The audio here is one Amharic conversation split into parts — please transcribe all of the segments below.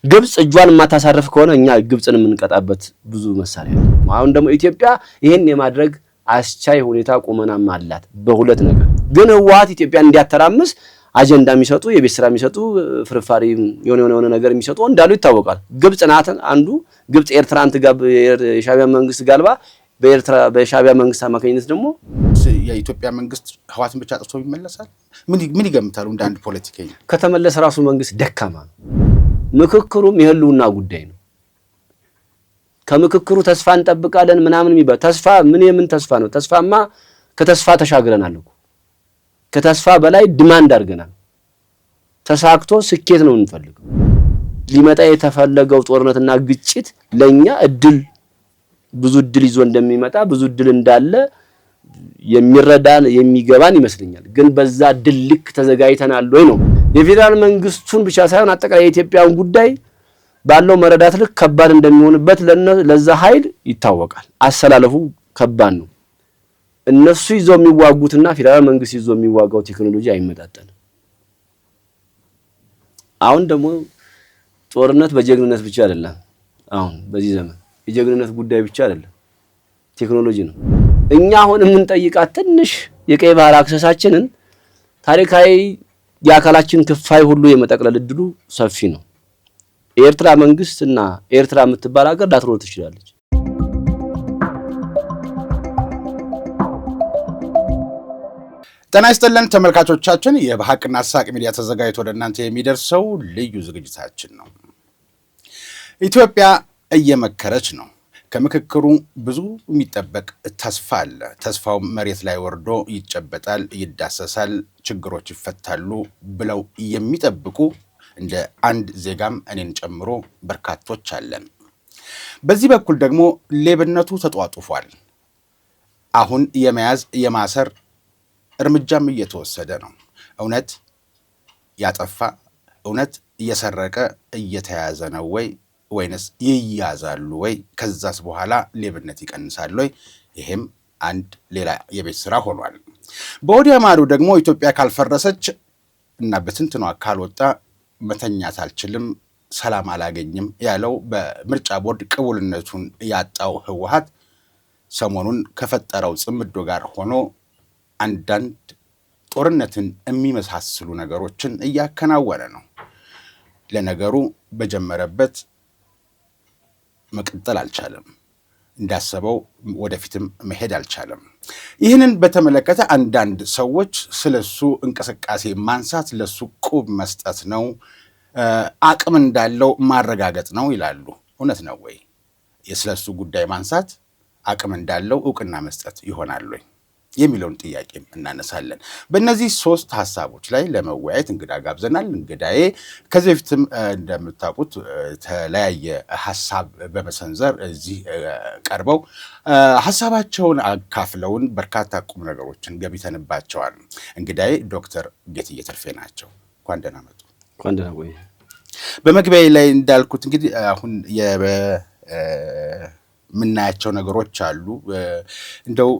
ግብጽ እጇን ማታሳርፍ ከሆነ እኛ ግብጽን የምንቀጣበት ብዙ መሳሪያ ነው። አሁን ደግሞ ኢትዮጵያ ይሄን የማድረግ አስቻይ ሁኔታ ቁመናም አላት በሁለት ነገር። ግን ህወሓት ኢትዮጵያ እንዲያተራምስ አጀንዳ የሚሰጡ የቤት ስራ የሚሰጡ ፍርፋሪ የሆነ ነገር የሚሰጡ እንዳሉ ይታወቃል። ግብጽ ናት አንዱ። ግብጽ ኤርትራን የሻዕቢያ መንግስት ጋልባ በሻዕቢያ መንግስት አማካኝነት ደግሞ የኢትዮጵያ መንግስት ህወሓትን ብቻ አጥፍቶ ይመለሳል። ምን ይገምታሉ? እንደ አንድ ፖለቲከኛ ከተመለሰ ራሱ መንግስት ደካማ ነው። ምክክሩም የህልውና ጉዳይ ነው። ከምክክሩ ተስፋ እንጠብቃለን ምናምን የሚባል ተስፋ የምን ተስፋ ነው? ተስፋማ ከተስፋ ተሻግረናል እኮ ከተስፋ በላይ ዲማንድ አድርገናል። ተሳክቶ ስኬት ነው የምንፈልገው። ሊመጣ የተፈለገው ጦርነትና ግጭት ለኛ ብዙ እድል ይዞ እንደሚመጣ ብዙ እድል እንዳለ የሚረዳን የሚገባን ይመስለኛል። ግን በዛ እድል ልክ ተዘጋጅተናል ወይ ነው። የፌደራል መንግስቱን ብቻ ሳይሆን አጠቃላይ የኢትዮጵያን ጉዳይ ባለው መረዳት ልክ ከባድ እንደሚሆንበት ለዛ ኃይል ይታወቃል። አሰላለፉ ከባድ ነው። እነሱ ይዘው የሚዋጉትና ፌደራል መንግስት ይዘው የሚዋጋው ቴክኖሎጂ አይመጣጠንም። አሁን ደግሞ ጦርነት በጀግንነት ብቻ አይደለም። አሁን በዚህ ዘመን የጀግንነት ጉዳይ ብቻ አይደለም፣ ቴክኖሎጂ ነው። እኛ አሁን የምንጠይቃት ትንሽ የቀይ ባህር አክሰሳችንን ታሪካዊ የአካላችን ክፋይ ሁሉ የመጠቅለል እድሉ ሰፊ ነው። የኤርትራ መንግስትና ኤርትራ የምትባል ሀገር ላትኖር ትችላለች። ጤና ይስጥልን ተመልካቾቻችን፣ የበሐቅና ሳቅ ሚዲያ ተዘጋጅቶ ወደ እናንተ የሚደርሰው ልዩ ዝግጅታችን ነው። ኢትዮጵያ እየመከረች ነው። ከምክክሩ ብዙ የሚጠበቅ ተስፋ አለ። ተስፋው መሬት ላይ ወርዶ ይጨበጣል፣ ይዳሰሳል፣ ችግሮች ይፈታሉ ብለው የሚጠብቁ እንደ አንድ ዜጋም እኔን ጨምሮ በርካቶች አለን። በዚህ በኩል ደግሞ ሌብነቱ ተጧጡፏል። አሁን የመያዝ የማሰር እርምጃም እየተወሰደ ነው። እውነት ያጠፋ እውነት እየሰረቀ እየተያዘ ነው ወይንስ ይያዛሉ ወይ? ከዛስ በኋላ ሌብነት ይቀንሳል ወይ? ይሄም አንድ ሌላ የቤት ስራ ሆኗል። በወዲያ ማዶ ደግሞ ኢትዮጵያ ካልፈረሰች እና በትንትኗ ካልወጣ መተኛት አልችልም፣ ሰላም አላገኝም ያለው በምርጫ ቦርድ ቅቡልነቱን ያጣው ህወሓት ሰሞኑን ከፈጠረው ጽምዶ ጋር ሆኖ አንዳንድ ጦርነትን የሚመሳስሉ ነገሮችን እያከናወነ ነው። ለነገሩ በጀመረበት መቀጠል አልቻለም። እንዳሰበው ወደፊትም መሄድ አልቻለም። ይህንን በተመለከተ አንዳንድ ሰዎች ስለሱ እንቅስቃሴ ማንሳት ለሱ ቁብ መስጠት ነው፣ አቅም እንዳለው ማረጋገጥ ነው ይላሉ። እውነት ነው ወይ? የስለሱ ጉዳይ ማንሳት አቅም እንዳለው እውቅና መስጠት ይሆናል ወይ የሚለውን ጥያቄ እናነሳለን። በእነዚህ ሶስት ሀሳቦች ላይ ለመወያየት እንግዳ ጋብዘናል። እንግዳዬ ከዚህ በፊትም እንደምታውቁት የተለያየ ሀሳብ በመሰንዘር እዚህ ቀርበው ሀሳባቸውን አካፍለውን በርካታ ቁም ነገሮችን ገቢተንባቸዋል። እንግዳዬ ዶክተር ጌትዬ ተርፌ ናቸው። እንኳን ደህና መጡ። እንኳን ደህና ቆይ። በመግቢያዬ ላይ እንዳልኩት እንግዲህ አሁን የምናያቸው ነገሮች አሉ። እንደው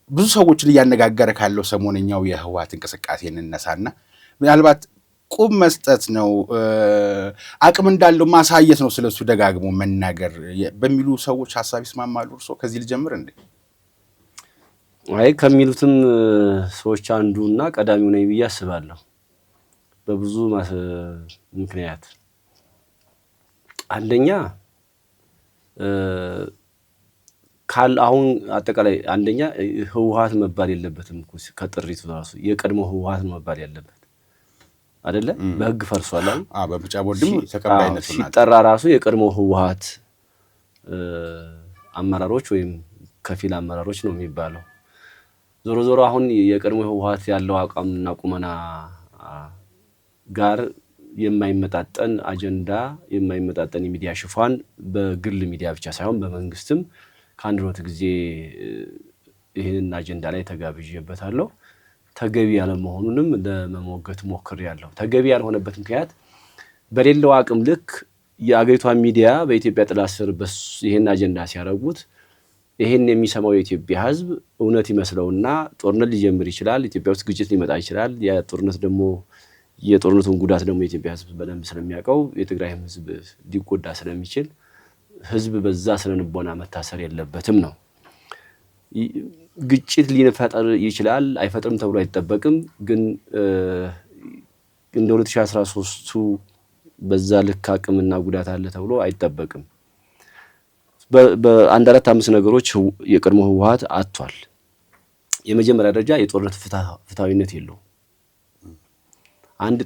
ብዙ ሰዎችን እያነጋገረ ካለው ሰሞነኛው የህወሓት እንቅስቃሴ እንነሳና ምናልባት ቁብ መስጠት ነው፣ አቅም እንዳለው ማሳየት ነው፣ ስለሱ ደጋግሞ መናገር በሚሉ ሰዎች ሀሳብ ይስማማሉ? እርስዎ ከዚህ ልጀምር እንዴ? አይ ከሚሉትም ሰዎች አንዱና ቀዳሚው ነኝ ብዬ አስባለሁ። በብዙ ምክንያት አንደኛ አሁን አጠቃላይ አንደኛ ህወሓት መባል የለበትም እኮ ከጥሪቱ ራሱ የቀድሞ ህወሓት መባል ያለበት አይደለ? በህግ ፈርሷል። በምርጫ ቦርድም ተቀባይነት ሲጠራ ራሱ የቀድሞ ህወሓት አመራሮች ወይም ከፊል አመራሮች ነው የሚባለው። ዞሮ አሁን የቀድሞ ህወሓት ያለው አቋምና ቁመና ጋር የማይመጣጠን አጀንዳ የማይመጣጠን የሚዲያ ሽፋን በግል ሚዲያ ብቻ ሳይሆን በመንግስትም ከአንድ ሁለት ጊዜ ይህንን አጀንዳ ላይ ተጋብዤበታለሁ። ተገቢ ያለ መሆኑንም ለመሞገት ሞክሬያለሁ። ተገቢ ያልሆነበት ምክንያት በሌለው አቅም ልክ የአገሪቷን ሚዲያ በኢትዮጵያ ጥላ ስር ይህን አጀንዳ ሲያደርጉት ይህን የሚሰማው የኢትዮጵያ ህዝብ እውነት ይመስለውና ጦርነት ሊጀምር ይችላል። ኢትዮጵያ ውስጥ ግጭት ሊመጣ ይችላል። ያ ጦርነት ደግሞ የጦርነቱን ጉዳት ደግሞ የኢትዮጵያ ህዝብ በደንብ ስለሚያውቀው የትግራይ ህዝብ ሊጎዳ ስለሚችል ህዝብ በዛ ስለንቦና መታሰር የለበትም ነው። ግጭት ሊፈጠር ይችላል አይፈጥርም ተብሎ አይጠበቅም። ግን እንደ 2013ቱ በዛ ልክ አቅምና ጉዳት አለ ተብሎ አይጠበቅም። በአንድ አራት አምስት ነገሮች የቀድሞ ህወሓት አጥቷል። የመጀመሪያ ደረጃ የጦርነት ፍትሃዊነት የለውም። አንድ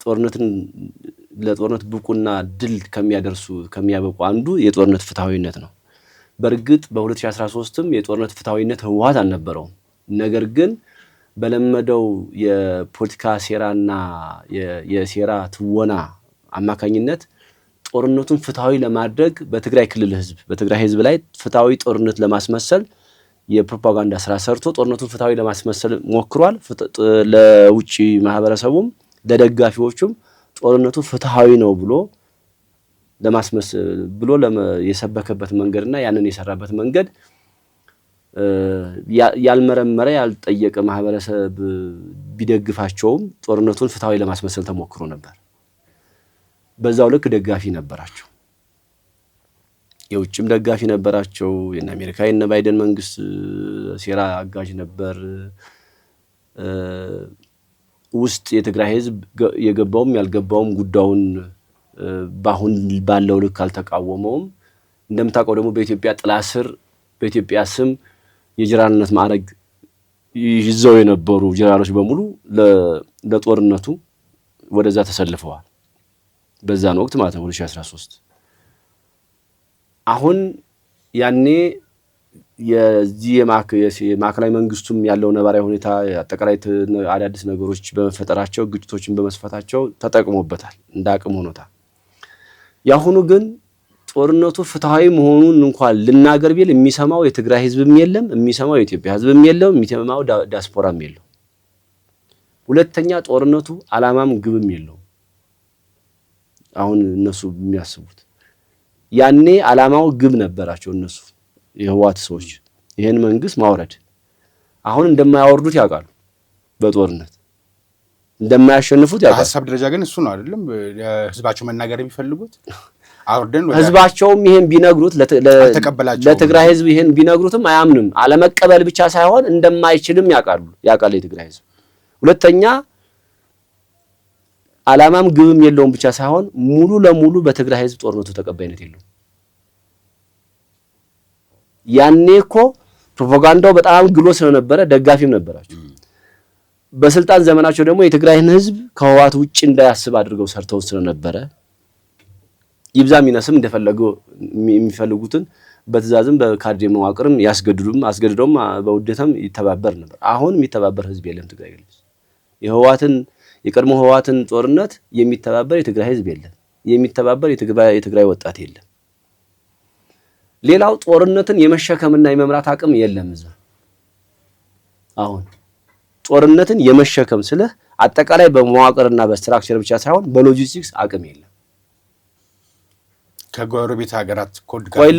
ጦርነትን ለጦርነት ብቁና ድል ከሚያበቁ አንዱ የጦርነት ፍትሃዊነት ነው። በእርግጥ በ2013ም የጦርነት ፍትሃዊነት ህወሓት አልነበረውም። ነገር ግን በለመደው የፖለቲካ ሴራና የሴራ ትወና አማካኝነት ጦርነቱን ፍትሃዊ ለማድረግ በትግራይ ህዝብ ላይ ፍትሃዊ ጦርነት ለማስመሰል የፕሮፓጋንዳ ስራ ሰርቶ ጦርነቱን ፍትሃዊ ለማስመሰል ሞክሯል። ለውጪ ማህበረሰቡም ለደጋፊዎቹም ጦርነቱ ፍትሃዊ ነው ብሎ የሰበከበት መንገድና ያንን የሰራበት መንገድ ያልመረመረ ያልጠየቀ ማህበረሰብ ቢደግፋቸውም ጦርነቱን ፍትሃዊ ለማስመሰል ተሞክሮ ነበር። በዛው ልክ ደጋፊ ነበራቸው፣ የውጭም ደጋፊ ነበራቸው። የነ አሜሪካ የነ ባይደን መንግስት ሴራ አጋዥ ነበር። ውስጥ የትግራይ ህዝብ የገባውም ያልገባውም ጉዳዩን ባሁን ባለው ልክ አልተቃወመውም። እንደምታውቀው ደግሞ በኢትዮጵያ ጥላ ስር በኢትዮጵያ ስም የጀነራልነት ማዕረግ ይዘው የነበሩ ጀነራሎች በሙሉ ለጦርነቱ ወደዛ ተሰልፈዋል። በዛን ወቅት ማለት ነው 2013። አሁን ያኔ የዚህ የማዕከላዊ መንግስቱም ያለው ነባራዊ ሁኔታ አጠቃላይ አዳዲስ ነገሮች በመፈጠራቸው ግጭቶችን በመስፈታቸው ተጠቅሞበታል፣ እንዳቅም ሆኖታል። ያሁኑ ግን ጦርነቱ ፍትሃዊ መሆኑን እንኳን ልናገር ቢል የሚሰማው የትግራይ ህዝብም የለም፣ የሚሰማው የኢትዮጵያ ህዝብም የለም፣ የሚሰማው ዲያስፖራም የለው። ሁለተኛ ጦርነቱ ዓላማም ግብም የለው። አሁን እነሱ የሚያስቡት ያኔ ዓላማው ግብ ነበራቸው እነሱ የህወሓት ሰዎች ይሄን መንግስት ማውረድ። አሁን እንደማያወርዱት ያውቃሉ፣ በጦርነት እንደማያሸንፉት ያውቃሉ። በሐሳብ ደረጃ ግን እሱ ነው አይደለም ህዝባቸው መናገር የሚፈልጉት። አውርደን ህዝባቸውም ይሄን ቢነግሩት ለትግራይ ህዝብ ይሄን ቢነግሩትም አያምንም። አለመቀበል ብቻ ሳይሆን እንደማይችልም ያውቃል የትግራይ ህዝብ። ሁለተኛ ዓላማም ግብም የለውም ብቻ ሳይሆን ሙሉ ለሙሉ በትግራይ ህዝብ ጦርነቱ ተቀባይነት የለውም። ያኔ እኮ ፕሮፓጋንዳው በጣም ግሎ ስለነበረ ደጋፊም ነበራቸው። በስልጣን ዘመናቸው ደግሞ የትግራይን ህዝብ ከህወሓት ውጪ እንዳያስብ አድርገው ሰርተው ስለነበረ ይብዛም ይነስም እንደፈለገው የሚፈልጉትን በትዕዛዝም በካድሬ መዋቅርም አስገድዶም በውዴታም ይተባበር ነበር። አሁን የሚተባበር ህዝብ የለም ትግራይ ግልጽ። የቀድሞ ህወሓትን ጦርነት የሚተባበር የትግራይ ህዝብ የለም፣ የሚተባበር የትግራይ ወጣት የለም። ሌላው ጦርነትን የመሸከምና የመምራት አቅም የለም እዛ። አሁን ጦርነትን የመሸከም ስለህ አጠቃላይ በመዋቅርና በስትራክቸር ብቻ ሳይሆን በሎጂስቲክስ አቅም የለም። ከጎረቤት ሀገራት ኮድ ጋር ቆይ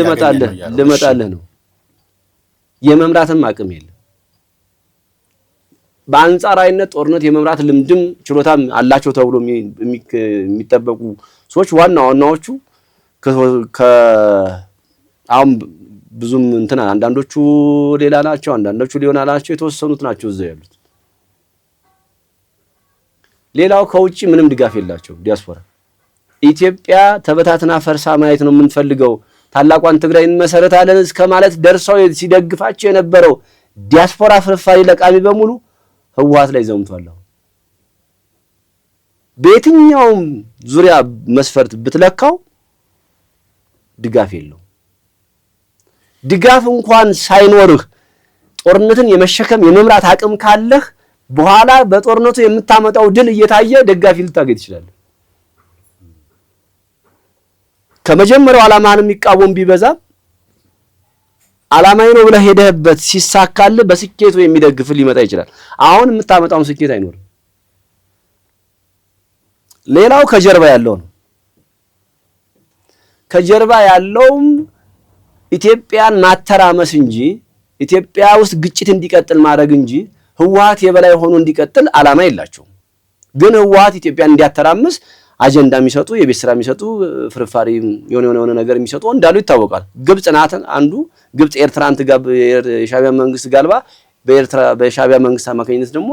ልመጣልህ ነው። የመምራትም አቅም የለም። በአንጻራዊነት ጦርነት የመምራት ልምድም ችሎታም አላቸው ተብሎ የሚጠበቁ ሰዎች ዋናዎቹ አሁን ብዙም አንዳንዶቹ ሌላ ናቸው፣ አንዳንዶቹ ሊሆን አላቸው፣ የተወሰኑት ናቸው እዛ ያሉት። ሌላው ከውጪ ምንም ድጋፍ የላቸው ዲያስፖራ። ኢትዮጵያ ተበታትና ፈርሳ ማየት ነው የምንፈልገው፣ ታላቋን ትግራይን መሰረታለን እስከ ማለት ደርሰው ሲደግፋቸው የነበረው ዲያስፖራ ፍርፋሪ ለቃሚ በሙሉ ህወሓት ላይ ዘምቷል። በየትኛውም ዙሪያ መስፈርት ብትለካው ድጋፍ የለው። ድጋፍ እንኳን ሳይኖርህ ጦርነትን የመሸከም የመምራት አቅም ካለህ በኋላ በጦርነቱ የምታመጣው ድል እየታየ ደጋፊ ልታገኝ ትችላለህ። ከመጀመሪያው ዓላማህን የሚቃወም ቢበዛም ዓላማዬ ነው ብለህ ሄደህበት ሲሳካልህ በስኬቱ የሚደግፍ ሊመጣ ይችላል። አሁን የምታመጣው ስኬት አይኖርም። ሌላው ከጀርባ ያለው ነው። ከጀርባ ያለውም ኢትዮጵያን ማተራመስ እንጂ ኢትዮጵያ ውስጥ ግጭት እንዲቀጥል ማድረግ እንጂ ህወሓት የበላይ ሆኖ እንዲቀጥል ዓላማ የላቸውም። ግን ህወሓት ኢትዮጵያን እንዲያተራምስ አጀንዳ የሚሰጡ የቤት ስራ የሚሰጡ ፍርፋሪ የሆነ ነገር የሚሰጡ እንዳሉ ይታወቃል። ግብጽ ናት አንዱ። ግብጽ ኤርትራን የሻዕቢያ መንግስት ጋልባ በሻዕቢያ መንግስት አማካኝነት ደግሞ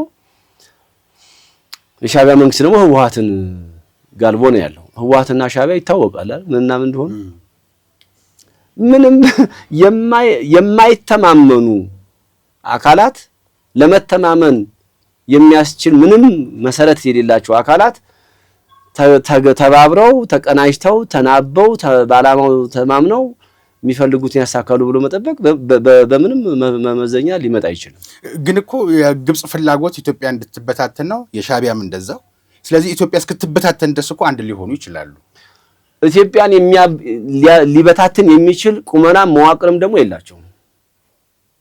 የሻዕቢያ መንግስት ደግሞ ህወሓትን ጋልቦ ነው ያለው። ህወሓትና ሻዕቢያ ይታወቃል ምንና ምን እንደሆነ። ምንም የማይተማመኑ አካላት ለመተማመን የሚያስችል ምንም መሰረት የሌላቸው አካላት ተባብረው ተቀናጅተው ተናበው በዓላማው ተማምነው የሚፈልጉትን ያሳካሉ ብሎ መጠበቅ በምንም መመዘኛ ሊመጣ አይችልም። ግን እኮ የግብጽ ፍላጎት ኢትዮጵያ እንድትበታተን ነው፣ የሻዕቢያም እንደዛው። ስለዚህ ኢትዮጵያ እስክትበታተን ድረስ እኮ አንድ ሊሆኑ ይችላሉ። ኢትዮጵያን ሊበታተን የሚችል ቁመና መዋቅርም ደግሞ የላቸውም።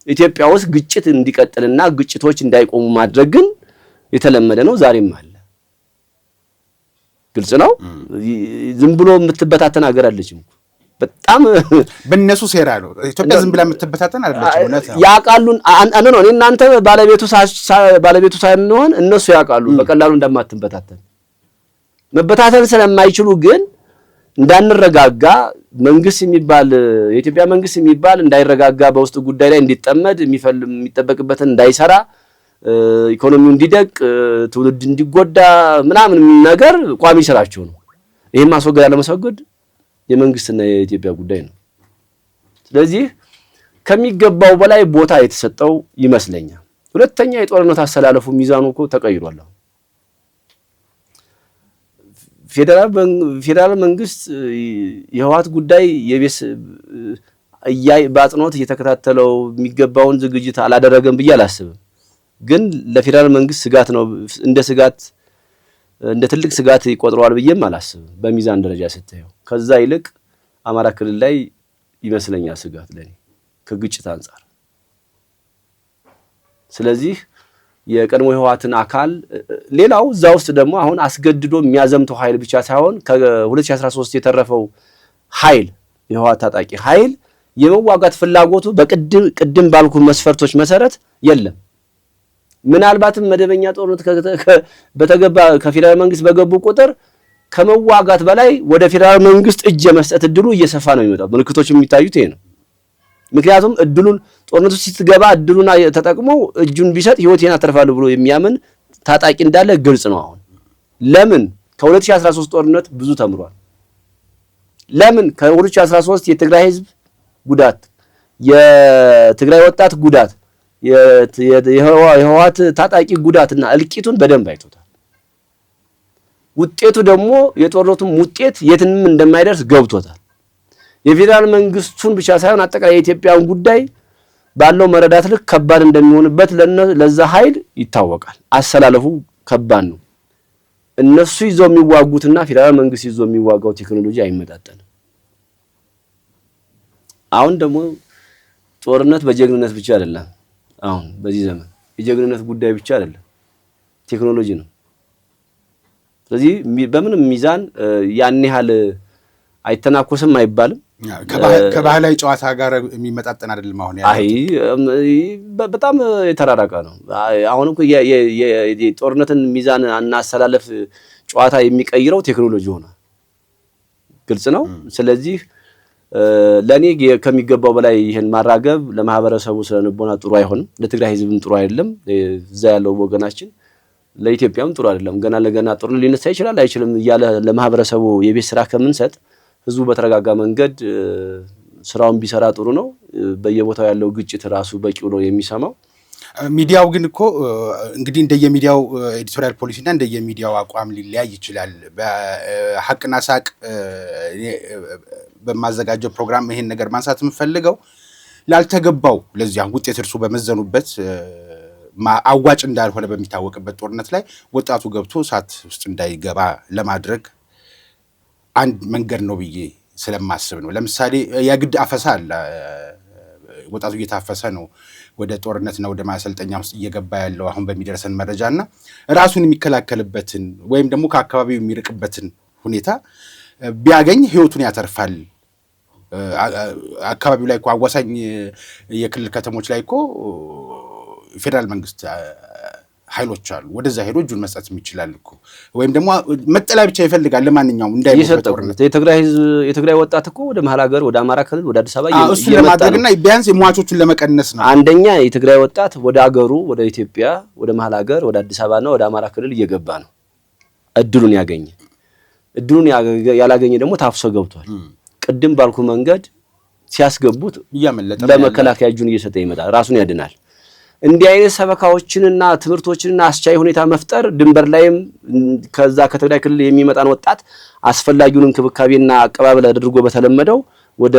ኢትዮጵያ ውስጥ ግጭት እንዲቀጥልና ግጭቶች እንዳይቆሙ ማድረግ ግን የተለመደ ነው፣ ዛሬም አለ። ግልጽ ነው። ዝም ብሎ የምትበታተን ሀገር አለችም። በጣም በእነሱ ሴራ ነው ኢትዮጵያ ዝም ብላ የምትበታተን አይደለችም። እውነት ነው። ያውቃሉን ነው እናንተ ባለቤቱ ሳይሆን እነሱ ያውቃሉ በቀላሉ እንደማትበታተን። መበታተን ስለማይችሉ ግን እንዳንረጋጋ መንግስት የሚባል የኢትዮጵያ መንግስት የሚባል እንዳይረጋጋ በውስጥ ጉዳይ ላይ እንዲጠመድ የሚጠበቅበትን እንዳይሰራ ኢኮኖሚው እንዲደቅ ትውልድ እንዲጎዳ ምናምን ነገር ቋሚ ስራቸው ነው። ይሄን ማስወገድ አለማስወገድ የመንግስትና የኢትዮጵያ ጉዳይ ነው። ስለዚህ ከሚገባው በላይ ቦታ የተሰጠው ይመስለኛል። ሁለተኛ የጦርነት አሰላለፉ ሚዛኑ እኮ ተቀይሯል። ፌደራል መንግስት የህወሓት ጉዳይ በአጽንኦት እየተከታተለው የሚገባውን ዝግጅት አላደረገም ብዬ አላስብም። ግን ለፌደራል መንግስት ስጋት ነው፣ እንደ ትልቅ ስጋት ይቆጥረዋል ብዬም አላስብም በሚዛን ደረጃ ስታየው። ከዛ ይልቅ አማራ ክልል ላይ ይመስለኛል ስጋት ለኔ ከግጭት አንፃር። ስለዚህ የቀድሞ የህወሓትን አካል ሌላው እዛ ውስጥ ደግሞ አሁን አስገድዶ የሚያዘምተው ኃይል ብቻ ሳይሆን ከ2013 የተረፈው ኃይል የህወሓት ታጣቂ ኃይል የመዋጋት ፍላጎቱ በቅድም ባልኩ መስፈርቶች መሰረት የለም። ምናልባትም መደበኛ ጦርነት በተገባ ከፌደራል መንግስት በገቡ ቁጥር ከመዋጋት በላይ ወደ ፌደራል መንግስት እጅ የመስጠት እድሉ እየሰፋ ነው የሚመጣው። ምልክቶች የሚታዩት ይሄ ነው። ምክንያቱም እድሉን ጦርነቱ ሲትገባ እድሉን ተጠቅሞ እጁን ቢሰጥ ህይወቴን አተርፋለሁ ብሎ የሚያምን ታጣቂ እንዳለ ግልጽ ነው። አሁን ለምን ከ2013 ጦርነት ብዙ ተምሯል። ለምን ከ2013 የትግራይ ህዝብ ጉዳት፣ የትግራይ ወጣት ጉዳት፣ የህወሓት ታጣቂ ጉዳትና እልቂቱን በደንብ አይቶታል። ውጤቱ ደግሞ የጦርነቱም ውጤት የትንም እንደማይደርስ ገብቶታል። የፌደራል መንግስቱን ብቻ ሳይሆን አጠቃላይ የኢትዮጵያን ጉዳይ ባለው መረዳት ልክ ከባድ እንደሚሆንበት ለዛ ኃይል ይታወቃል። አሰላለፉ ከባድ ነው። እነሱ ይዘው የሚዋጉትና ፌደራል መንግስት ይዘው የሚዋጋው ቴክኖሎጂ አይመጣጠንም። አሁን ደግሞ ጦርነት በጀግንነት ብቻ አይደለም። አሁን በዚህ ዘመን የጀግንነት ጉዳይ ብቻ አይደለም፣ ቴክኖሎጂ ነው። ስለዚህ በምንም ሚዛን ያን ያህል አይተናኮስም አይባልም። ከባህላዊ ጨዋታ ጋር የሚመጣጠን አይደለም። አሁን በጣም የተራራቀ ነው። አሁን እኮ የጦርነትን ሚዛን እናሰላለፍ ጨዋታ የሚቀይረው ቴክኖሎጂ ሆነ። ግልጽ ነው። ስለዚህ ለኔ ከሚገባው በላይ ይሄን ማራገብ ለማህበረሰቡ ስለነበና ጥሩ አይሆንም፣ ለትግራይ ህዝብም ጥሩ አይደለም። እዛ ያለው ወገናችን ለኢትዮጵያም ጥሩ አይደለም። ገና ለገና ጦርነት ሊነሳ ይችላል አይችልም እያለ ለማህበረሰቡ የቤት ስራ ከምንሰጥ ህዝቡ በተረጋጋ መንገድ ስራውን ቢሰራ ጥሩ ነው። በየቦታው ያለው ግጭት ራሱ በቂው ነው የሚሰማው። ሚዲያው ግን እኮ እንግዲህ እንደየሚዲያው ኤዲቶሪያል ፖሊሲና እንደየሚዲያው አቋም ሊለያይ ይችላል። በሐቅና ሳቅ በማዘጋጀው ፕሮግራም ይሄን ነገር ማንሳት የምፈልገው ላልተገባው ለዚያ ውጤት እርሱ በመዘኑበት አዋጭ እንዳልሆነ በሚታወቅበት ጦርነት ላይ ወጣቱ ገብቶ እሳት ውስጥ እንዳይገባ ለማድረግ አንድ መንገድ ነው ብዬ ስለማስብ ነው። ለምሳሌ የግድ አፈሳ አለ። ወጣቱ እየታፈሰ ነው ወደ ጦርነትና ወደ ማሰልጠኛ ውስጥ እየገባ ያለው አሁን በሚደርሰን መረጃና ራሱን የሚከላከልበትን ወይም ደግሞ ከአካባቢው የሚርቅበትን ሁኔታ ቢያገኝ ህይወቱን ያተርፋል። አካባቢው ላይ እኮ አዋሳኝ የክልል ከተሞች ላይ እኮ ፌደራል መንግስት ኃይሎች አሉ። ወደዛ ሄዶ እጁን መስጠት ይችላል እኮ ወይም ደግሞ መጠለያ ብቻ ይፈልጋል ለማንኛውም እንዳይሞት። የትግራይ ወጣት እኮ ወደ መሀል ሀገር ወደ አማራ ክልል ወደ አዲስ አበባ እሱ ለማድረግና ቢያንስ የሟቾቹን ለመቀነስ ነው። አንደኛ የትግራይ ወጣት ወደ አገሩ ወደ ኢትዮጵያ ወደ መሀል ሀገር ወደ አዲስ አበባና ወደ አማራ ክልል እየገባ ነው። እድሉን ያላገኘ ደግሞ ታፍሶ ገብቷል። ቅድም ባልኩ መንገድ ሲያስገቡት ለመከላከያ እጁን እየሰጠ ይመጣል፣ ራሱን ያድናል። እንዲህ አይነት ሰበካዎችንና ትምህርቶችንና አስቻይ ሁኔታ መፍጠር ድንበር ላይም ከዛ ከትግራይ ክልል የሚመጣን ወጣት አስፈላጊውን እንክብካቤና አቀባበል አድርጎ በተለመደው ወደ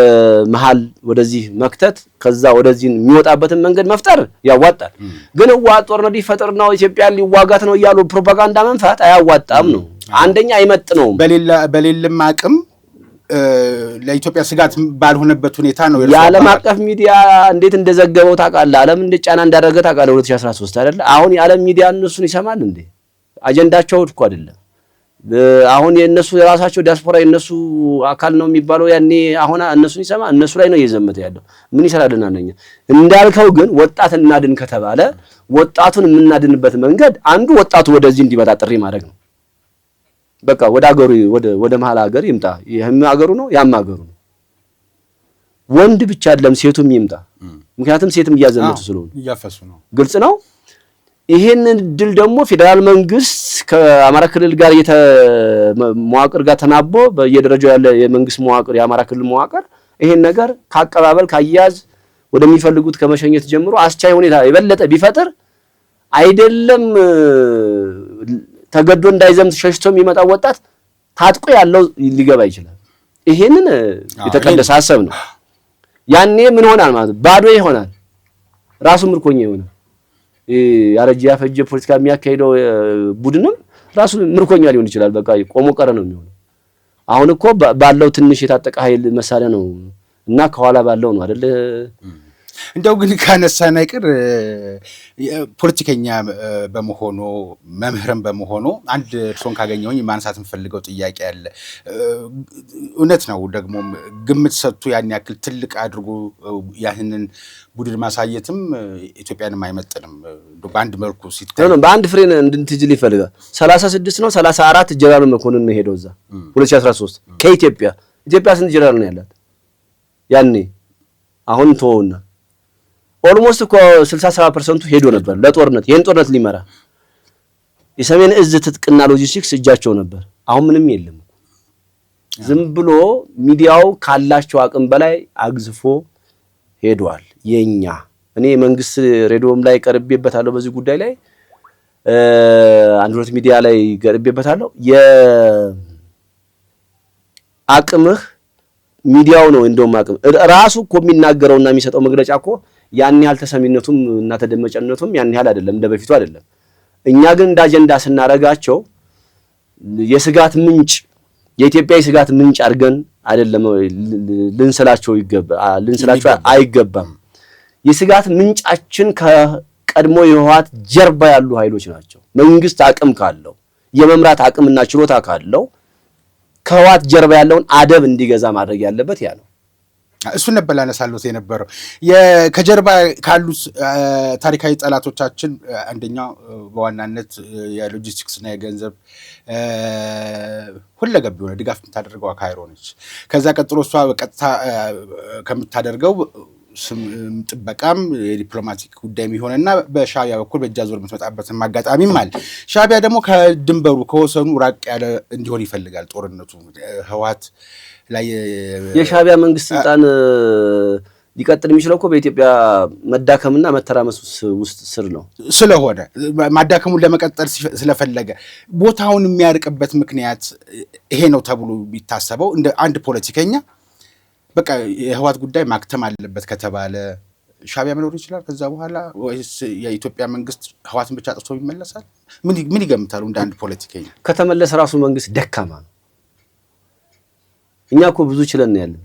መሃል ወደዚህ መክተት ከዛ ወደዚህ የሚወጣበትን መንገድ መፍጠር ያዋጣል። ግን ጦርነት ሊፈጥር ነው ኢትዮጵያን ሊዋጋት ነው እያሉ ፕሮፓጋንዳ መንፋት አያዋጣም ነው። አንደኛ አይመጥነውም። በሌለም አቅም ለኢትዮጵያ ስጋት ባልሆነበት ሁኔታ ነው የዓለም አቀፍ ሚዲያ እንዴት እንደዘገበው ታውቃለህ? ዓለም እንደ ጫና እንዳደረገ ታውቃለህ? 2013 አይደለ? አሁን የዓለም ሚዲያ እነሱን ይሰማል እንዴ? አጀንዳቸው እኮ አይደለም። አሁን የነሱ የራሳቸው ዲያስፖራ የነሱ አካል ነው የሚባለው ያኔ አሁን እነሱን ይሰማ እነሱ ላይ ነው እየዘመተ ያለው። ምን ይሰራልናል? እኛ እንዳልከው ግን ወጣት እናድን ከተባለ ወጣቱን የምናድንበት መንገድ አንዱ ወጣቱ ወደዚህ እንዲመጣ ጥሪ ማድረግ ነው። በቃ ወደ አገሩ ወደ መሃል ሀገር ይምጣ። ይሄም ሀገሩ ነው ያም ሀገሩ ነው። ወንድ ብቻ አይደለም ሴቱም ይምጣ። ምክንያቱም ሴትም እያዘመቱ ስለሆነ እያፈሱ ነው። ግልጽ ነው። ይሄንን ድል ደግሞ ፌደራል መንግስት ከአማራ ክልል ጋር መዋቅር ጋር ተናቦ በየደረጃው ያለ የመንግስት መዋቅር የአማራ ክልል መዋቅር ይሄን ነገር ካቀባበል ካያዝ ወደሚፈልጉት ከመሸኘት ጀምሮ አስቻይ ሁኔታ የበለጠ ቢፈጥር አይደለም ተገዶ እንዳይዘምት ሸሽቶ የሚመጣው ወጣት ታጥቆ ያለው ሊገባ ይችላል። ይሄንን የተቀደሰ ሐሳብ ነው። ያኔ ምን ሆናል ማለት ባዶ ይሆናል። ራሱ ምርኮኛ ይሆናል። ያረጀ ያፈጀ ፖለቲካ የሚያካሂደው ቡድንም ራሱ ምርኮኛ ሊሆን ይችላል። በቃ ቆሞ ቀረ ነው የሚሆነው። አሁን እኮ ባለው ትንሽ የታጠቀ ኃይል መሳሪያ ነው እና ከኋላ ባለው ነው አይደል? እንደው ግን ካነሳን አይቀር ፖለቲከኛ በመሆኑ መምህርም በመሆኑ አንድ እርሶን ካገኘሁኝ ማንሳት የምፈልገው ጥያቄ አለ። እውነት ነው ደግሞ ግምት ሰጥቶ ያን ያክል ትልቅ አድርጎ ያንን ቡድን ማሳየትም ኢትዮጵያንም አይመጥንም። በአንድ መልኩ ሲታይ ነው በአንድ ፍሬን እንድንትጅል ይፈልጋል። 36 ነው 34 ጀነራል መኮንን ነው ሄደው እዛ 2013 ከኢትዮጵያ ስንት ጀነራል ነው ያላት ያኔ? አሁን ተወውና ኦልሞስት እኮ 67% ሄዶ ነበር ለጦርነት። ይሄን ጦርነት ሊመራ የሰሜን እዝ ትጥቅና ሎጂስቲክስ እጃቸው ነበር። አሁን ምንም የለም። ዝም ብሎ ሚዲያው ካላቸው አቅም በላይ አግዝፎ ሄዷል። የኛ እኔ መንግስት ሬዲዮም ላይ ቀርቤበታለሁ በዚህ ጉዳይ ላይ አንድሮት ሚዲያ ላይ ቀርቤበታለሁ። የአቅምህ ሚዲያው ነው እንደውም አቅም ራሱ እኮ የሚናገረውና የሚሰጠው መግለጫ እኮ ያን ያህል ተሰሚነቱም እና ተደመጨነቱም ያን ያህል አይደለም፣ እንደበፊቱ አይደለም። እኛ ግን እንደ አጀንዳ ስናረጋቸው የስጋት ምንጭ የኢትዮጵያ የስጋት ምንጭ አድርገን አይደለም ልንስላቸው አይገባም። የስጋት ምንጫችን ከቀድሞ የህወሓት ጀርባ ያሉ ኃይሎች ናቸው። መንግስት አቅም ካለው የመምራት አቅምና ችሎታ ካለው ከህወሓት ጀርባ ያለውን አደብ እንዲገዛ ማድረግ ያለበት ያ ነው። እሱ ነበር ላነሳሉት የነበረው ከጀርባ ካሉት ታሪካዊ ጠላቶቻችን አንደኛው በዋናነት የሎጂስቲክስ እና የገንዘብ ሁለገብ የሆነ ድጋፍ የምታደርገው ካይሮ ነች። ከዛ ቀጥሎ እሷ በቀጥታ ከምታደርገው ጥበቃም የዲፕሎማቲክ ጉዳይ የሚሆንና በሻዕቢያ በኩል በእጃዞር የምትመጣበትን አጋጣሚም አለ። ሻዕቢያ ደግሞ ከድንበሩ ከወሰኑ ራቅ ያለ እንዲሆን ይፈልጋል ጦርነቱ ህወሓት ላይ የሻዕቢያ መንግስት ስልጣን ሊቀጥል የሚችለው እኮ በኢትዮጵያ መዳከምና መተራመስ ውስጥ ስር ነው ስለሆነ ማዳከሙን ለመቀጠል ስለፈለገ ቦታውን የሚያርቅበት ምክንያት ይሄ ነው ተብሎ ቢታሰበው እንደ አንድ ፖለቲከኛ በቃ የህወሓት ጉዳይ ማክተም አለበት ከተባለ ሻዕቢያ መኖር ይችላል ከዛ በኋላ ወይስ የኢትዮጵያ መንግስት ህወሓትን ብቻ አጥፍቶ ይመለሳል? ምን ይገምታሉ እንደ አንድ ፖለቲከኛ? ከተመለሰ ራሱ መንግስት ደካማ ነው። እኛ እኮ ብዙ ችለን ያለን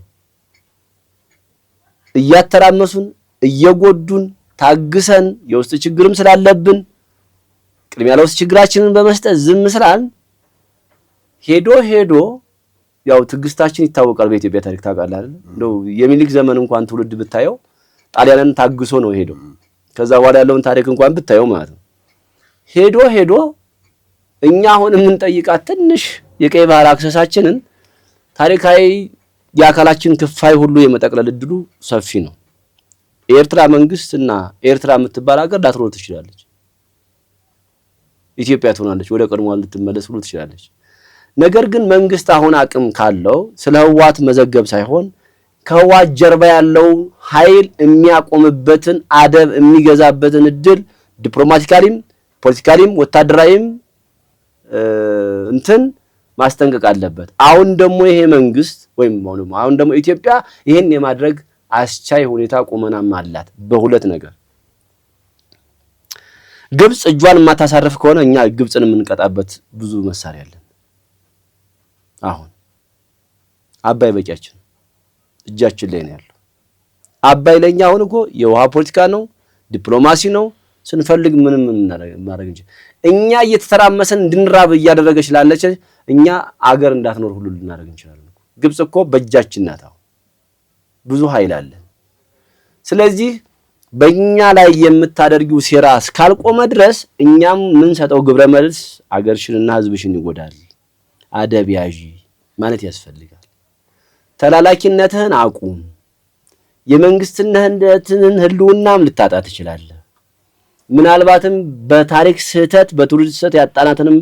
እያተራመሱን እየጎዱን ታግሰን የውስጥ ችግርም ስላለብን ቅድሚያ ለውስጥ ችግራችንን በመስጠት ዝም ስላልን ሄዶ ያው ትግስታችን ይታወቃል። በኢትዮጵያ ታሪክ ታውቃለህ አይደል? እንደው የሚኒሊክ ዘመን እንኳን ትውልድ ብታየው ጣሊያንን ታግሶ ነው ሄደው ከዛ በኋላ ያለውን ታሪክ እንኳን ብታየው ማለት ነው ሄዶ እኛ አሁን የምንጠይቃት ትንሽ የቀይ ባህር አክሰሳችንን ታሪካዊ የአካላችን ክፋይ ሁሉ የመጠቅለል እድሉ ሰፊ ነው። የኤርትራ መንግስትና ኤርትራ የምትባል ሀገር ላትኖር ትችላለች። ኢትዮጵያ ትሆናለች፣ ወደ ቀድሞዋ ልትመለስ ሁሉ ትችላለች። ነገር ግን መንግስት አሁን አቅም ካለው ስለ ህወሓት መዘገብ ሳይሆን ከህወሓት ጀርባ ያለው ኃይል የሚያቆምበትን አደብ የሚገዛበትን እድል ዲፕሎማቲካሊም ፖለቲካሊም ወታደራዊም እንትን ማስጠንቀቅ አለበት። አሁን ደግሞ ይሄ መንግስት ወይም አሁን ደግሞ ኢትዮጵያ ይሄን የማድረግ አስቻይ ሁኔታ ቁመናም አላት በሁለት ነገር። ግብጽ እጇን የማታሳርፍ ከሆነ እኛ ግብጽን የምንቀጣበት ብዙ መሳሪያ አለን። አሁን አባይ በቂያችን እጃችን ላይ ነው ያለው። አባይ ለኛ አሁን እኮ የውሃ ፖለቲካ ነው፣ ዲፕሎማሲ ነው። ስንፈልግ ምንም ማድረግ እንጂ እኛ እየተተራመሰን እንድንራብ እያደረገች ላለች እኛ አገር እንዳትኖር ሁሉ ልናደርግ እንችላለን። ግብጽ እኮ በእጃችን ናት። አሁን ብዙ ኃይል አለ። ስለዚህ በእኛ ላይ የምታደርጊው ሴራ እስካልቆመ ድረስ እኛም ምን ሰጠው ግብረ መልስ አገርሽንና ህዝብሽን ይጎዳል። አደብ ያዢ ማለት ያስፈልጋል። ተላላኪነትህን አቁም። የመንግስትነትን ህልውናም ልታጣ ትችላለህ። ምናልባትም በታሪክ ስህተት በትውልድ ስህተት ያጣናትንም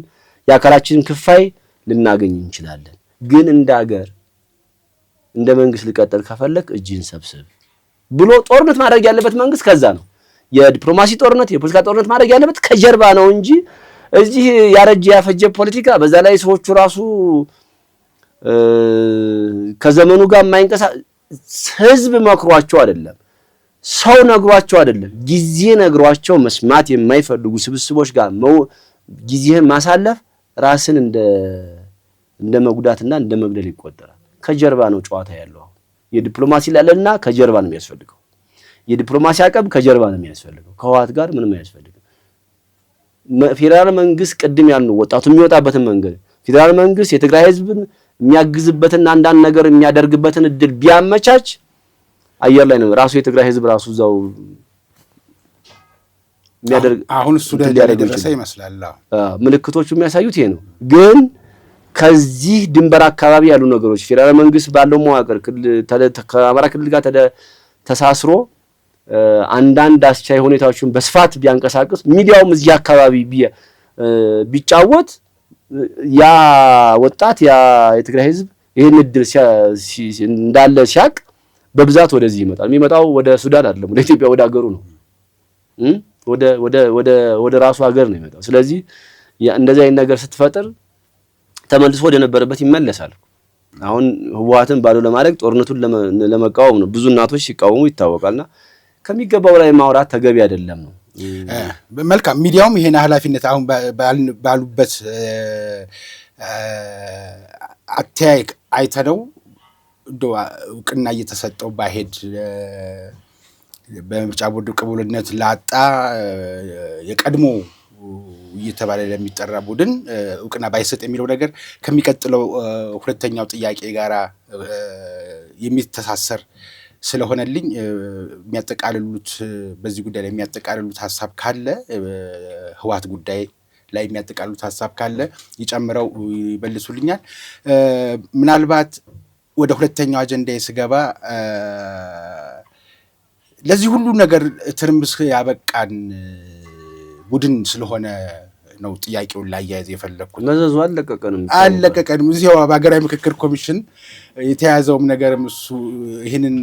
የአካላችንን ክፋይ ልናገኝ እንችላለን። ግን እንደ ሀገር እንደ መንግስት ልቀጥል ከፈለክ እጅህን ሰብስብ ብሎ ጦርነት ማድረግ ያለበት መንግስት ከዛ ነው። የዲፕሎማሲ ጦርነት የፖለቲካ ጦርነት ማድረግ ያለበት ከጀርባ ነው እንጂ እዚህ ያረጀ ያፈጀ ፖለቲካ በዛ ላይ ሰዎቹ ራሱ ከዘመኑ ጋር የማይንቀሳቀስ ህዝብ መክሯቸው አይደለም፣ ሰው ነግሯቸው አይደለም፣ ጊዜ ነግሯቸው መስማት የማይፈልጉ ስብስቦች ጋር ጊዜህን ማሳለፍ ራስን እንደ መጉዳትና እንደ መግደል ይቆጠራል። ከጀርባ ነው ጨዋታ ያለው። የዲፕሎማሲ ላለና ከጀርባ ነው የሚያስፈልገው። የዲፕሎማሲ አቅም ከጀርባ ነው የሚያስፈልገው። ከህወሓት ጋር ምንም አያስፈልግም። ፌደራል መንግስት ቅድም ያልነው ወጣቱ የሚወጣበትን መንገድ ፌደራል መንግስት የትግራይ ህዝብን የሚያግዝበትና አንዳንድ ነገር የሚያደርግበትን እድል ቢያመቻች አየር ላይ ነው ራሱ የትግራይ ህዝብ ራሱ እዛው የሚያደርግ አሁን እሱ ደረሰ ይመስላል። ምልክቶቹ የሚያሳዩት ይሄ ነው። ግን ከዚህ ድንበር አካባቢ ያሉ ነገሮች ፌደራል መንግስት ባለው መዋቅር ከአማራ ክልል ጋር ተሳስሮ አንዳንድ አስቻይ ሁኔታዎችን በስፋት ቢያንቀሳቅስ ሚዲያውም እዚህ አካባቢ ቢጫወት ያ ወጣት ያ የትግራይ ህዝብ ይሄን እድል እንዳለ ሲያቅ በብዛት ወደዚህ ይመጣል። የሚመጣው ወደ ሱዳን አይደለም፣ ወደ ኢትዮጵያ ወደ ሀገሩ ነው። ወደ ራሱ ሀገር ነው የሚመጣው። ስለዚህ እንደዚህ አይነት ነገር ስትፈጥር ተመልሶ ወደ ነበረበት ይመለሳል። አሁን ህወሓትን ባዶ ለማድረግ ጦርነቱን ለመቃወም ነው ብዙ እናቶች ሲቃወሙ ይታወቃልና ከሚገባው ላይ ማውራት ተገቢ አይደለም ነው። መልካም ሚዲያውም ይሄን ኃላፊነት አሁን ባሉበት አተያይ አይተነው እንደው እውቅና እየተሰጠው ባሄድ በምርጫ ቦርድ ቅቡልነት ላጣ የቀድሞ እየተባለ ለሚጠራ ቡድን እውቅና ባይሰጥ የሚለው ነገር ከሚቀጥለው ሁለተኛው ጥያቄ ጋራ የሚተሳሰር ስለሆነልኝ የሚያጠቃልሉት በዚህ ጉዳይ ላይ የሚያጠቃልሉት ሐሳብ ካለ ህወሓት ጉዳይ ላይ የሚያጠቃልሉት ሐሳብ ካለ ይጨምረው ይበልሱልኛል። ምናልባት ወደ ሁለተኛው አጀንዳ ስገባ ለዚህ ሁሉ ነገር ትርምስ ያበቃን ቡድን ስለሆነ ነው ጥያቄውን ላያያዝ የፈለኩት። መዘዙ አለቀቀንም እዚያው በሀገራዊ ምክክር ኮሚሽን የተያዘውም ነገርም እሱ ይህንን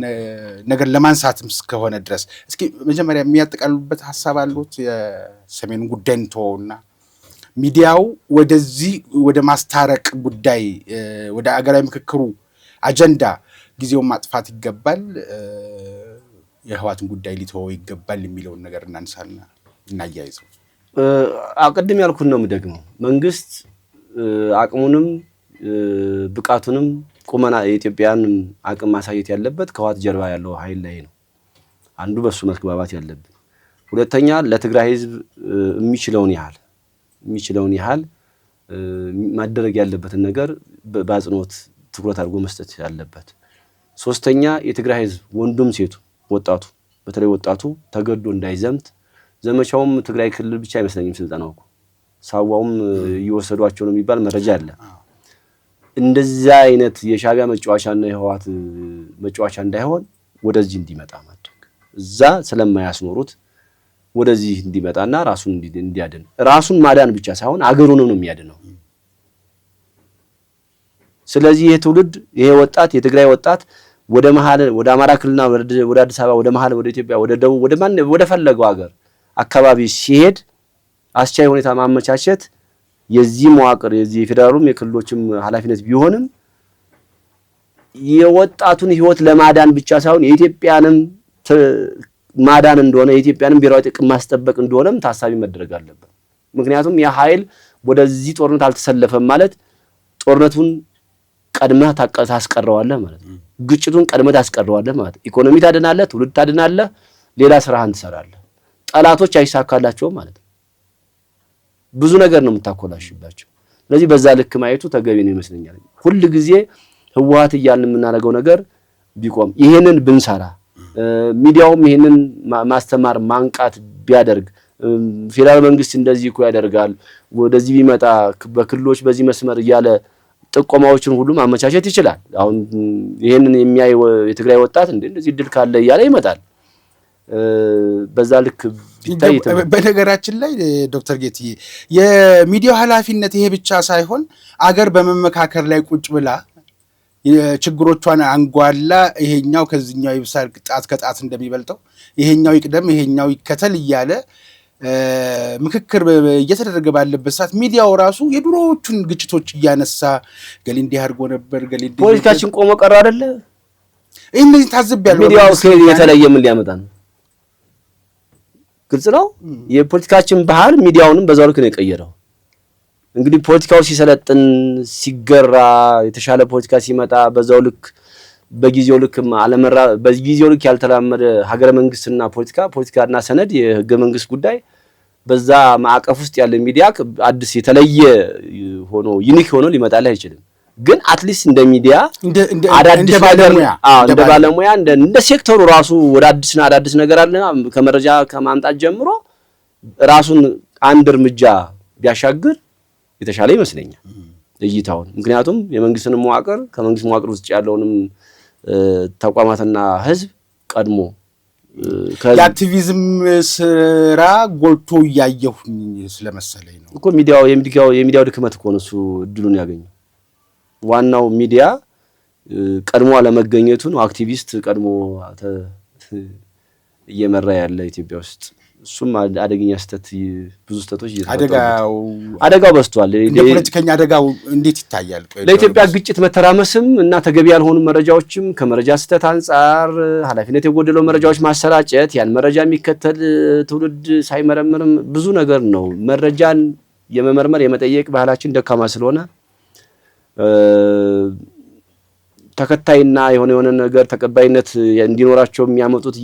ነገር ለማንሳትም እስከሆነ ድረስ እስኪ መጀመሪያ የሚያጠቃልሉበት ሐሳብ አሉት? የሰሜኑ ጉዳይ እንተወውና ሚዲያው ወደዚህ ወደ ማስታረቅ ጉዳይ ወደ ሀገራዊ ምክክሩ አጀንዳ ጊዜውን ማጥፋት ይገባል፣ የህወሓትን ጉዳይ ሊተወው ይገባል የሚለውን ነገር እናንሳና እናያይዘው። አቀድም ያልኩት ነው የምደግመው። መንግስት አቅሙንም ብቃቱንም ቁመና የኢትዮጵያን አቅም ማሳየት ያለበት ከህወሓት ጀርባ ያለው ኃይል ላይ ነው። አንዱ በሱ መግባባት ያለብን። ሁለተኛ ለትግራይ ህዝብ የሚችለውን ያህል ማድረግ ያለበትን ነገር በአጽንኦት ትኩረት አድርጎ መስጠት ያለበት። ሶስተኛ የትግራይ ህዝብ ወንዱም ሴቱ ወጣቱ በተለይ ወጣቱ ተገዶ እንዳይዘምት ዘመቻውም ትግራይ ክልል ብቻ አይመስለኝም ስልጠናው ሳዋውም እየወሰዷቸው ነው የሚባል መረጃ አለ። እንደዛ አይነት የሻቢያ መጫወቻና የህዋት መጫወቻ እንዳይሆን ወደዚህ እንዲመጣ ማድረግ እዛ ስለማያስኖሩት ወደዚህ እንዲመጣና ራሱን እንዲያድን ራሱን ማዳን ብቻ ሳይሆን አገሩንም ነው የሚያድነው። ስለዚህ ይሄ ትውልድ ይሄ ወጣት የትግራይ ወጣት ወደ መሃል ወደ አማራ ክልልና ወደ አዲስ አበባ ወደ መሃል ወደ ኢትዮጵያ ወደ ደቡብ ወደ ፈለገው ሀገር አካባቢ ሲሄድ አስቻይ ሁኔታ ማመቻቸት የዚህ መዋቅር የዚህ የፌደራሉም የክልሎችም ኃላፊነት ቢሆንም የወጣቱን ህይወት ለማዳን ብቻ ሳይሆን የኢትዮጵያንም ማዳን እንደሆነ የኢትዮጵያንም ብሔራዊ ጥቅም ማስጠበቅ እንደሆነም ታሳቢ መደረግ አለበት። ምክንያቱም ያ ኃይል ወደዚህ ጦርነት አልተሰለፈም ማለት ጦርነቱን ቀድመህ ታስቀረዋለህ ማለት ነው። ግጭቱን ቀድመህ ታስቀረዋለህ ማለት ኢኮኖሚ ታድናለህ፣ ትውልድ ታድናለህ፣ ሌላ ስራህን ትሰራለህ። ጠላቶች አይሳካላቸውም ማለት ነው። ብዙ ነገር ነው የምታኮላሽባቸው። ስለዚህ በዛ ልክ ማየቱ ተገቢ ነው ይመስለኛል። ሁሉ ጊዜ ህወሓት እያልን የምናደርገው ነገር ቢቆም ይሄንን ብንሰራ ሚዲያውም ይሄንን ማስተማር ማንቃት ቢያደርግ ፌደራል መንግስት እንደዚህ እኮ ያደርጋል ወደዚህ ቢመጣ በክልሎች በዚህ መስመር እያለ ጥቆማዎችን ሁሉ ማመቻቸት ይችላል። አሁን ይሄንን የሚያይ የትግራይ ወጣት እንደዚህ ድል ካለ እያለ ይመጣል። በዛ ልክ ቢታይ በነገራችን ላይ ዶክተር ጌትዬ የሚዲያው ኃላፊነት ይሄ ብቻ ሳይሆን አገር በመመካከር ላይ ቁጭ ብላ የችግሮቿን አንጓላ ይሄኛው ከዚህኛው ይብሳል ጣት ከጣት እንደሚበልጠው ይሄኛው ይቅደም ይሄኛው ይከተል እያለ ምክክር እየተደረገ ባለበት ሰዓት ሚዲያው ራሱ የድሮዎቹን ግጭቶች እያነሳ ገሌ እንዲህ አድርጎ ነበር ገሌ እንዲህ ፖለቲካችን ቆሞ ቀረ አይደለ? እነዚህ ታዝቢያለሁ። ሚዲያው የተለየ ምን ሊያመጣ ነው? ግልጽ ነው። የፖለቲካችን ባህል ሚዲያውንም በዛው ልክ ነው የቀየረው። እንግዲህ ፖለቲካው ሲሰለጥን ሲገራ የተሻለ ፖለቲካ ሲመጣ በዛው ልክ በጊዜው ልክ አለመራ በጊዜው ልክ ያልተላመደ ሀገረ መንግስትና ፖለቲካና ሰነድ የህገ መንግስት ጉዳይ በዛ ማዕቀፍ ውስጥ ያለ ሚዲያ አዲስ የተለየ ሆኖ ዩኒክ ሆኖ ሊመጣልህ አይችልም። ግን አትሊስት እንደ ሚዲያ አዳዲስ ነገር እንደ ባለሙያ እንደ ሴክተሩ ራሱ ወደ አዳዲስ ነገር አለ ከመረጃ ከማምጣት ጀምሮ ራሱን አንድ እርምጃ ቢያሻግር የተሻለ ይመስለኛል እይታውን። ምክንያቱም የመንግስትን መዋቅር ከመንግስት መዋቅር ውስጥ ያለውንም ተቋማትና ህዝብ ቀድሞ የአክቲቪዝም ስራ ጎልቶ ያየሁ ስለመሰለኝ ነው እኮ የሚዲያው ድክመት እኮ ነው እሱ እድሉን ያገኘው። ዋናው ሚዲያ ቀድሞ አለመገኘቱ ነው። አክቲቪስት ቀድሞ እየመራ ያለ ኢትዮጵያ ውስጥ እሱም አደገኛ ስህተት ብዙ ስህተቶች አደጋው በዝቷል። የፖለቲከኛ አደጋው እንዴት ይታያል? ለኢትዮጵያ ግጭት መተራመስም እና ተገቢ ያልሆኑ መረጃዎችም ከመረጃ ስህተት አንፃር ኃላፊነት የጎደለው መረጃዎች ማሰራጨት ያን መረጃ የሚከተል ትውልድ ሳይመረምርም ብዙ ነገር ነው። መረጃን የመመርመር የመጠየቅ ባህላችን ደካማ ስለሆነ ተከታይና የሆነ ነገር ተቀባይነት እንዲኖራቸው የሚያመጡት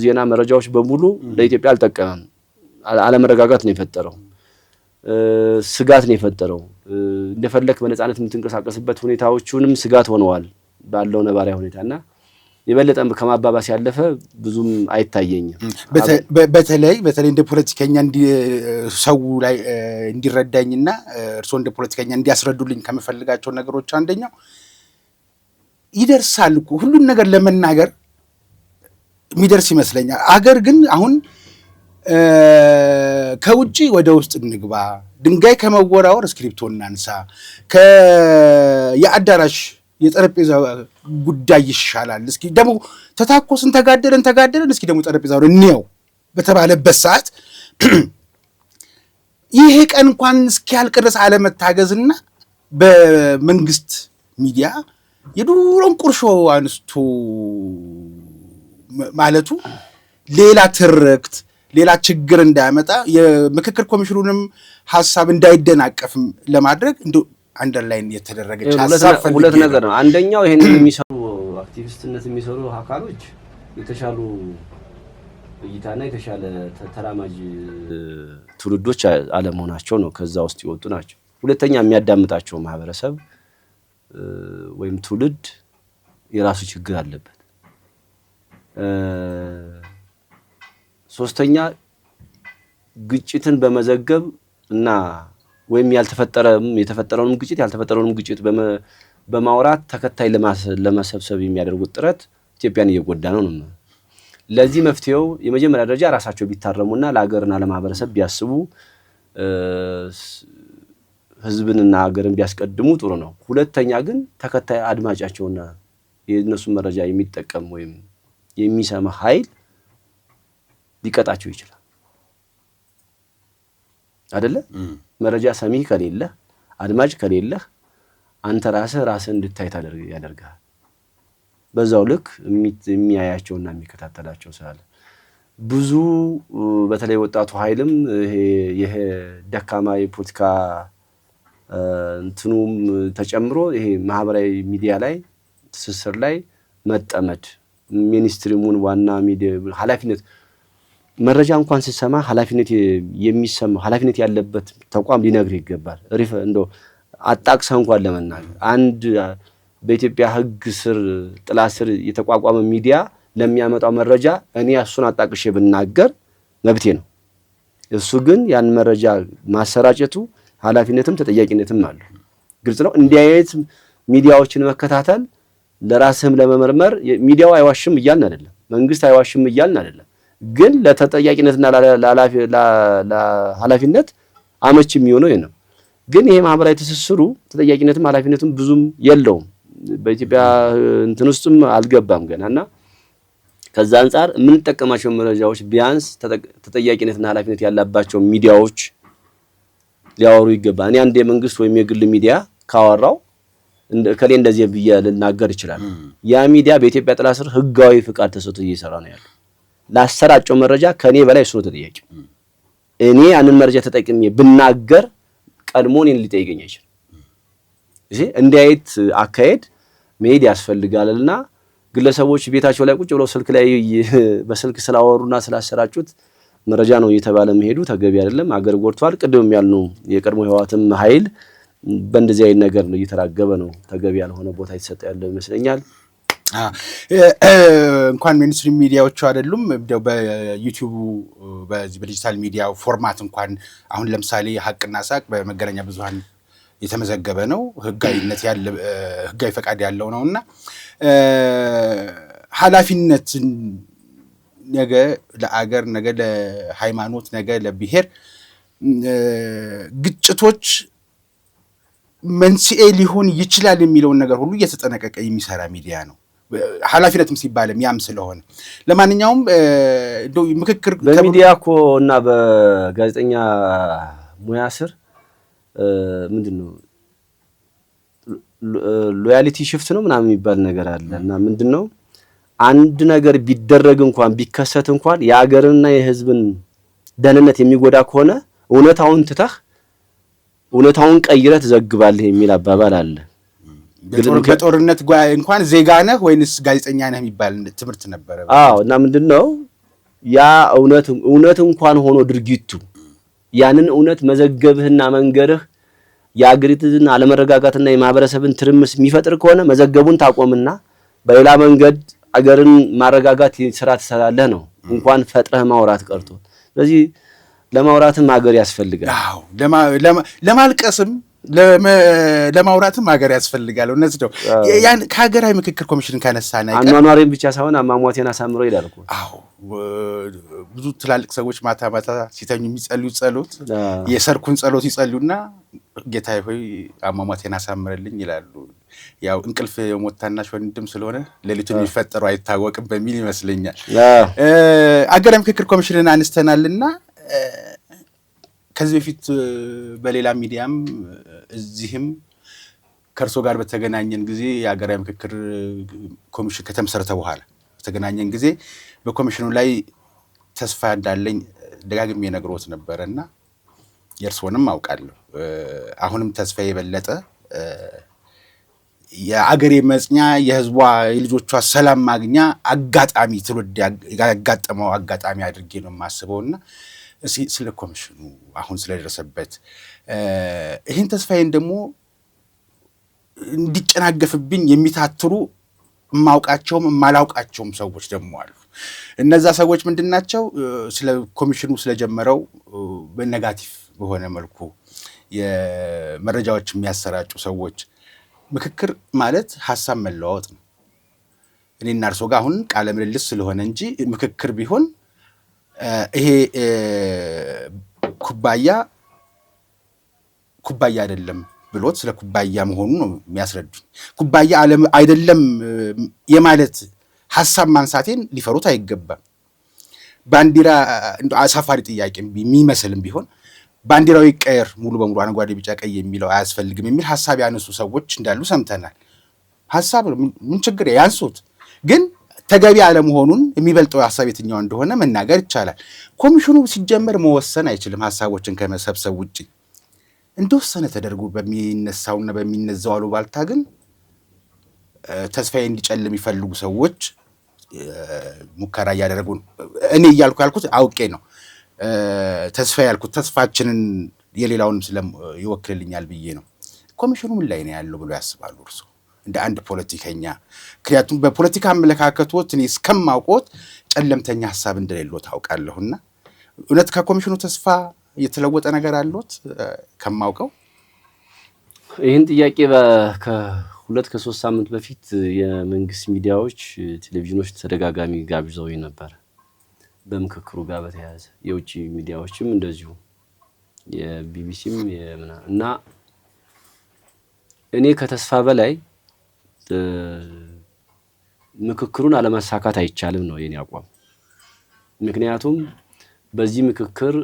ዜና መረጃዎች በሙሉ ለኢትዮጵያ አልጠቀመም። አለመረጋጋት ነው የፈጠረው፣ ስጋት ነው የፈጠረው። እንደፈለክ በነፃነት የምትንቀሳቀስበት ሁኔታዎቹንም ስጋት ሆነዋል ባለው ነባራዊ ሁኔታና የበለጠ ከማባባስ ያለፈ ብዙም አይታየኝም። በተለይ እንደ ፖለቲከኛ ሰው ላይ እንዲረዳኝና እርስዎ እንደ ፖለቲከኛ እንዲያስረዱልኝ ከመፈልጋቸው ነገሮች አንደኛው ይደርሳል እኮ ሁሉን ነገር ለመናገር የሚደርስ ይመስለኛል። አገር ግን አሁን ከውጪ ወደ ውስጥ እንግባ፣ ድንጋይ ከመወራወር እስክሪፕቶ እናንሳ፣ የአዳራሽ የጠረጴዛ ጉዳይ ይሻላል፣ እስኪ ደግሞ ተታኮስን ተጋደለን እስኪ ደግሞ ጠረጴዛውን እንየው በተባለበት ሰዓት ይሄ ቀን እንኳን እስኪያልቅ ድረስ አለመታገዝና በመንግስት ሚዲያ የዱሮን ቁርሾ አንስቶ ማለቱ ሌላ ትርክት ሌላ ችግር እንዳያመጣ የምክክር ኮሚሽኑንም ሐሳብ እንዳይደናቀፍም ለማድረግ እንደው አንደርላይን የተደረገች ሁለት ነገር ነው። አንደኛው ይሄንን የሚሰሩ አክቲቪስትነት የሚሰሩ አካሎች የተሻሉ እይታና የተሻለ ተራማጅ ትውልዶች አለመሆናቸው ነው። ከዛ ውስጥ ይወጡ ናቸው። ሁለተኛ የሚያዳምጣቸው ማህበረሰብ ወይም ትውልድ የራሱ ችግር አለበት። ሶስተኛ ግጭትን በመዘገብ እና ወይም የተፈጠረውንም ግጭት ያልተፈጠረውንም ግጭት በማውራት ተከታይ ለማሰብሰብ የሚያደርጉት ጥረት ኢትዮጵያን እየጎዳ ነው። ለዚህ መፍትሄው የመጀመሪያ ደረጃ ራሳቸው ቢታረሙና ለሀገርና ለማህበረሰብ ቢያስቡ ህዝብንና ሀገርን ቢያስቀድሙ ጥሩ ነው። ሁለተኛ ግን ተከታይ አድማጫቸውና የነሱ መረጃ የሚጠቀም ወይም የሚሰማ ኃይል ሊቀጣቸው ይችላል አይደለ? መረጃ ሰሚ ከሌለ አድማጭ ከሌለ አንተ ራስህ እንድታይ ያደርጋል። በዛው ልክ የሚያያቸውና የሚከታተላቸው ስላለ ብዙ በተለይ ወጣቱ ኃይልም ይሄ ደካማ የፖለቲካ እንትኑም ተጨምሮ ይሄ ማህበራዊ ሚዲያ ላይ ትስስር ላይ መጠመድ ሚኒስትሪሙን ዋና ሚዲያ ኃላፊነት መረጃ እንኳን ሲሰማ ኃላፊነት ያለበት ተቋም ሊነግር ይገባል። እንደው አጣቅሰህ እንኳን ለመናገር አንድ በኢትዮጵያ ሕግ ስር ጥላ ስር የተቋቋመ ሚዲያ ለሚያመጣው መረጃ እኔ እሱን አጣቅሼ ብናገር መብቴ ነው። እሱ ግን ያን መረጃ ማሰራጨቱ ኃላፊነትም ተጠያቂነትም አለው። ግልጽ ነው። እንዲህ አይነት ሚዲያዎችን መከታተል ለራስህም ለመመርመር ሚዲያው አይዋሽም እያልን አይደለም፣ መንግስት አይዋሽም እያልን አይደለም። ግን ለተጠያቂነትና ለኃላፊነት አመቺ የሚሆነው ይሄ ነው። ግን ይሄ ማህበራዊ ትስስሩ ተጠያቂነትም ኃላፊነትም ብዙም የለውም። በኢትዮጵያ እንትን ውስጥም አልገባም ገናና ከዛ አንፃር የምንጠቀማቸው መረጃዎች ቢያንስ ተጠያቂነትና ኃላፊነት ያለባቸው ሚዲያዎች ሊያወሩ ይገባል። እኔ አንድ የመንግስት ወይም የግል ሚዲያ ካወራው ከሌ እንደዚህ ብዬ ልናገር ይችላል። ያ ሚዲያ በኢትዮጵያ ጥላ ስር ህጋዊ ፍቃድ ተሰጥቶ እየሰራ ነው ያለው። ላሰራጨው መረጃ ከኔ በላይ እሱ ነው ተጠያቂ። እኔ ያንን መረጃ ተጠቅሜ ብናገር ቀድሞ እኔን ሊጠይቀኝ አይችልም። እዚህ እንዲህ አይነት አካሄድ መሄድ ያስፈልጋልና ግለሰቦች ቤታቸው ላይ ቁጭ ብለው ስልክ ላይ በስልክ ስላወሩና ስላሰራጩት መረጃ ነው እየተባለ መሄዱ ተገቢ አይደለም። አገር ጎድቷል። ቅድም ያልነው የቀድሞ ህወሓትም ኃይል በእንደዚህ አይነት ነገር ነው እየተራገበ ነው። ተገቢ ያልሆነ ቦታ የተሰጠ ያለው ይመስለኛል። እንኳን ሜንስትሪም ሚዲያዎቹ አይደሉም በዩቲዩብ በዚህ በዲጂታል ሚዲያው ፎርማት እንኳን አሁን ለምሳሌ ሀቅና ሳቅ በመገናኛ ብዙሃን የተመዘገበ ነው። ህጋዊ ፈቃድ ያለው ነውና ኃላፊነትን ነገ ለአገር ነገ ለሃይማኖት ነገ ለብሔር ግጭቶች መንስኤ ሊሆን ይችላል የሚለውን ነገር ሁሉ እየተጠነቀቀ የሚሰራ ሚዲያ ነው። ኃላፊነትም ሲባልም ያም ስለሆነ ለማንኛውም ምክክር በሚዲያ እኮ እና በጋዜጠኛ ሙያ ስር ምንድነው ሎያሊቲ ሽፍት ነው ምናምን የሚባል ነገር አለ እና ምንድነው አንድ ነገር ቢደረግ እንኳን ቢከሰት እንኳን የአገርና የህዝብን ደህንነት የሚጎዳ ከሆነ እውነታውን ቀይረህ ትዘግባለህ የሚል አባባል አለ። በጦርነት እንኳን ዜጋ ነህ ወይንስ ጋዜጠኛ ነህ የሚባል ትምህርት ነበረ። አዎ እና ምንድነው ያ እውነት እንኳን ሆኖ ድርጊቱ ያንን እውነት መዘገብህና መንገርህ የአገሪቱን አለመረጋጋትና የማህበረሰብን ትርምስ የሚፈጥር ከሆነ መዘገቡን ታቆምና በሌላ መንገድ አገርን ማረጋጋት ስራ ትሰራለህ ነው። እንኳን ፈጥረህ ማውራት ቀርቶ ስለዚህ ለማውራትም ሀገር ያስፈልጋል። አዎ ለማልቀስም ለማውራትም ሀገር ያስፈልጋል። እነዚህ ነው ያን ከሀገራዊ ምክክር ኮሚሽን ካነሳና አኗኗሬን ብቻ ሳይሆን አሟሟቴን አሳምረው ይላል እኮ። አዎ ብዙ ትላልቅ ሰዎች ማታ ሲተኙ የሚጸልዩት ጸሎት የሰርኩን ጸሎት ይጸልዩና ጌታዬ ሆይ አሟሟቴን አሳምረልኝ ይላሉ። ያው እንቅልፍ የሞት ታናሽ ወንድም ስለሆነ ሌሊቱን የሚፈጠረው አይታወቅም በሚል ይመስለኛል። ሀገራዊ ምክክር ኮሚሽንን አንስተናልና ከዚህ በፊት በሌላ ሚዲያም እዚህም ከእርሶ ጋር በተገናኘን ጊዜ የሀገራዊ ምክክር ኮሚሽን ከተመሰረተ በኋላ በተገናኘን ጊዜ በኮሚሽኑ ላይ ተስፋ እንዳለኝ ደጋግሜ ነግሮት ነበረና የእርስዎንም አውቃለሁ። አሁንም ተስፋ የበለጠ የአገሬ መጽኛ የህዝቧ የልጆቿ ሰላም ማግኛ አጋጣሚ ትውልድ ያጋጠመው አጋጣሚ አድርጌ ነው የማስበውና ስለ ኮሚሽኑ አሁን ስለደረሰበት ይህን ተስፋዬን ደግሞ እንዲጨናገፍብኝ የሚታትሩ ማውቃቸውም ማላውቃቸውም ሰዎች ደግሞ አሉ። እነዛ ሰዎች ምንድናቸው? ስለ ኮሚሽኑ ስለጀመረው በኔጋቲቭ በሆነ መልኩ የመረጃዎች የሚያሰራጩ ሰዎች ምክክር ማለት ሐሳብ መለዋወጥ ነው። እኔና እርሶ ጋር አሁን ቃለ ምልልስ ስለሆነ እንጂ ምክክር ቢሆን ይሄ ኩባያ አይደለም ብሎት ስለ ኩባያ መሆኑ ነው የሚያስረዱኝ። ኩባያ አይደለም የማለት ሐሳብ ማንሳቴን ሊፈሩት አይገባም። ባንዲራ አሳፋሪ ጥያቄ የሚመስልም ቢሆን ባንዲራው ይቀየር ሙሉ በሙሉ አረንጓዴ፣ ቢጫ፣ ቀይ የሚለው አያስፈልግም የሚል ሐሳብ ያነሱ ሰዎች እንዳሉ ሰምተናል። ሐሳብ ምን ችግር ያንሱት፣ ግን ተገቢ አለመሆኑን የሚበልጠው ሐሳብ የትኛው እንደሆነ መናገር ይቻላል። ኮሚሽኑ ሲጀመር መወሰን አይችልም ሐሳቦችን ከመሰብሰብ ውጪ። እንደወሰነ ተደርጎ በሚነሳውና በሚነዛው አሉባልታ ግን ተስፋዬ እንዲጨልም የሚፈልጉ ሰዎች ሙከራ እያደረጉ ነው። እኔ እያልኩ ያልኩት አውቄ ነው። ተስፋ ያልኩት ተስፋችንን የሌላውን ይወክልልኛል ብዬ ነው። ኮሚሽኑ ምን ላይ ነው ያለው ብሎ ያስባሉ እርሶ እንደ አንድ ፖለቲከኛ? ምክንያቱም በፖለቲካ አመለካከቶት እኔ እስከማውቆት ጨለምተኛ ሐሳብ እንደሌለው ታውቃለሁና እውነት ከኮሚሽኑ ተስፋ የተለወጠ ነገር አለዎት? ከማውቀው ይህን ጥያቄ ከ2-3 ሳምንት በፊት የመንግስት ሚዲያዎች፣ ቴሌቪዥኖች ተደጋጋሚ ጋብዘውኝ ነበር። በምክክሩ ጋር በተያያዘ የውጭ ሚዲያዎችም እንደዚሁ የቢቢሲም እና እኔ ከተስፋ በላይ ምክክሩን አለማሳካት አይቻልም ነው የኔ አቋም። ምክንያቱም በዚህ ምክክር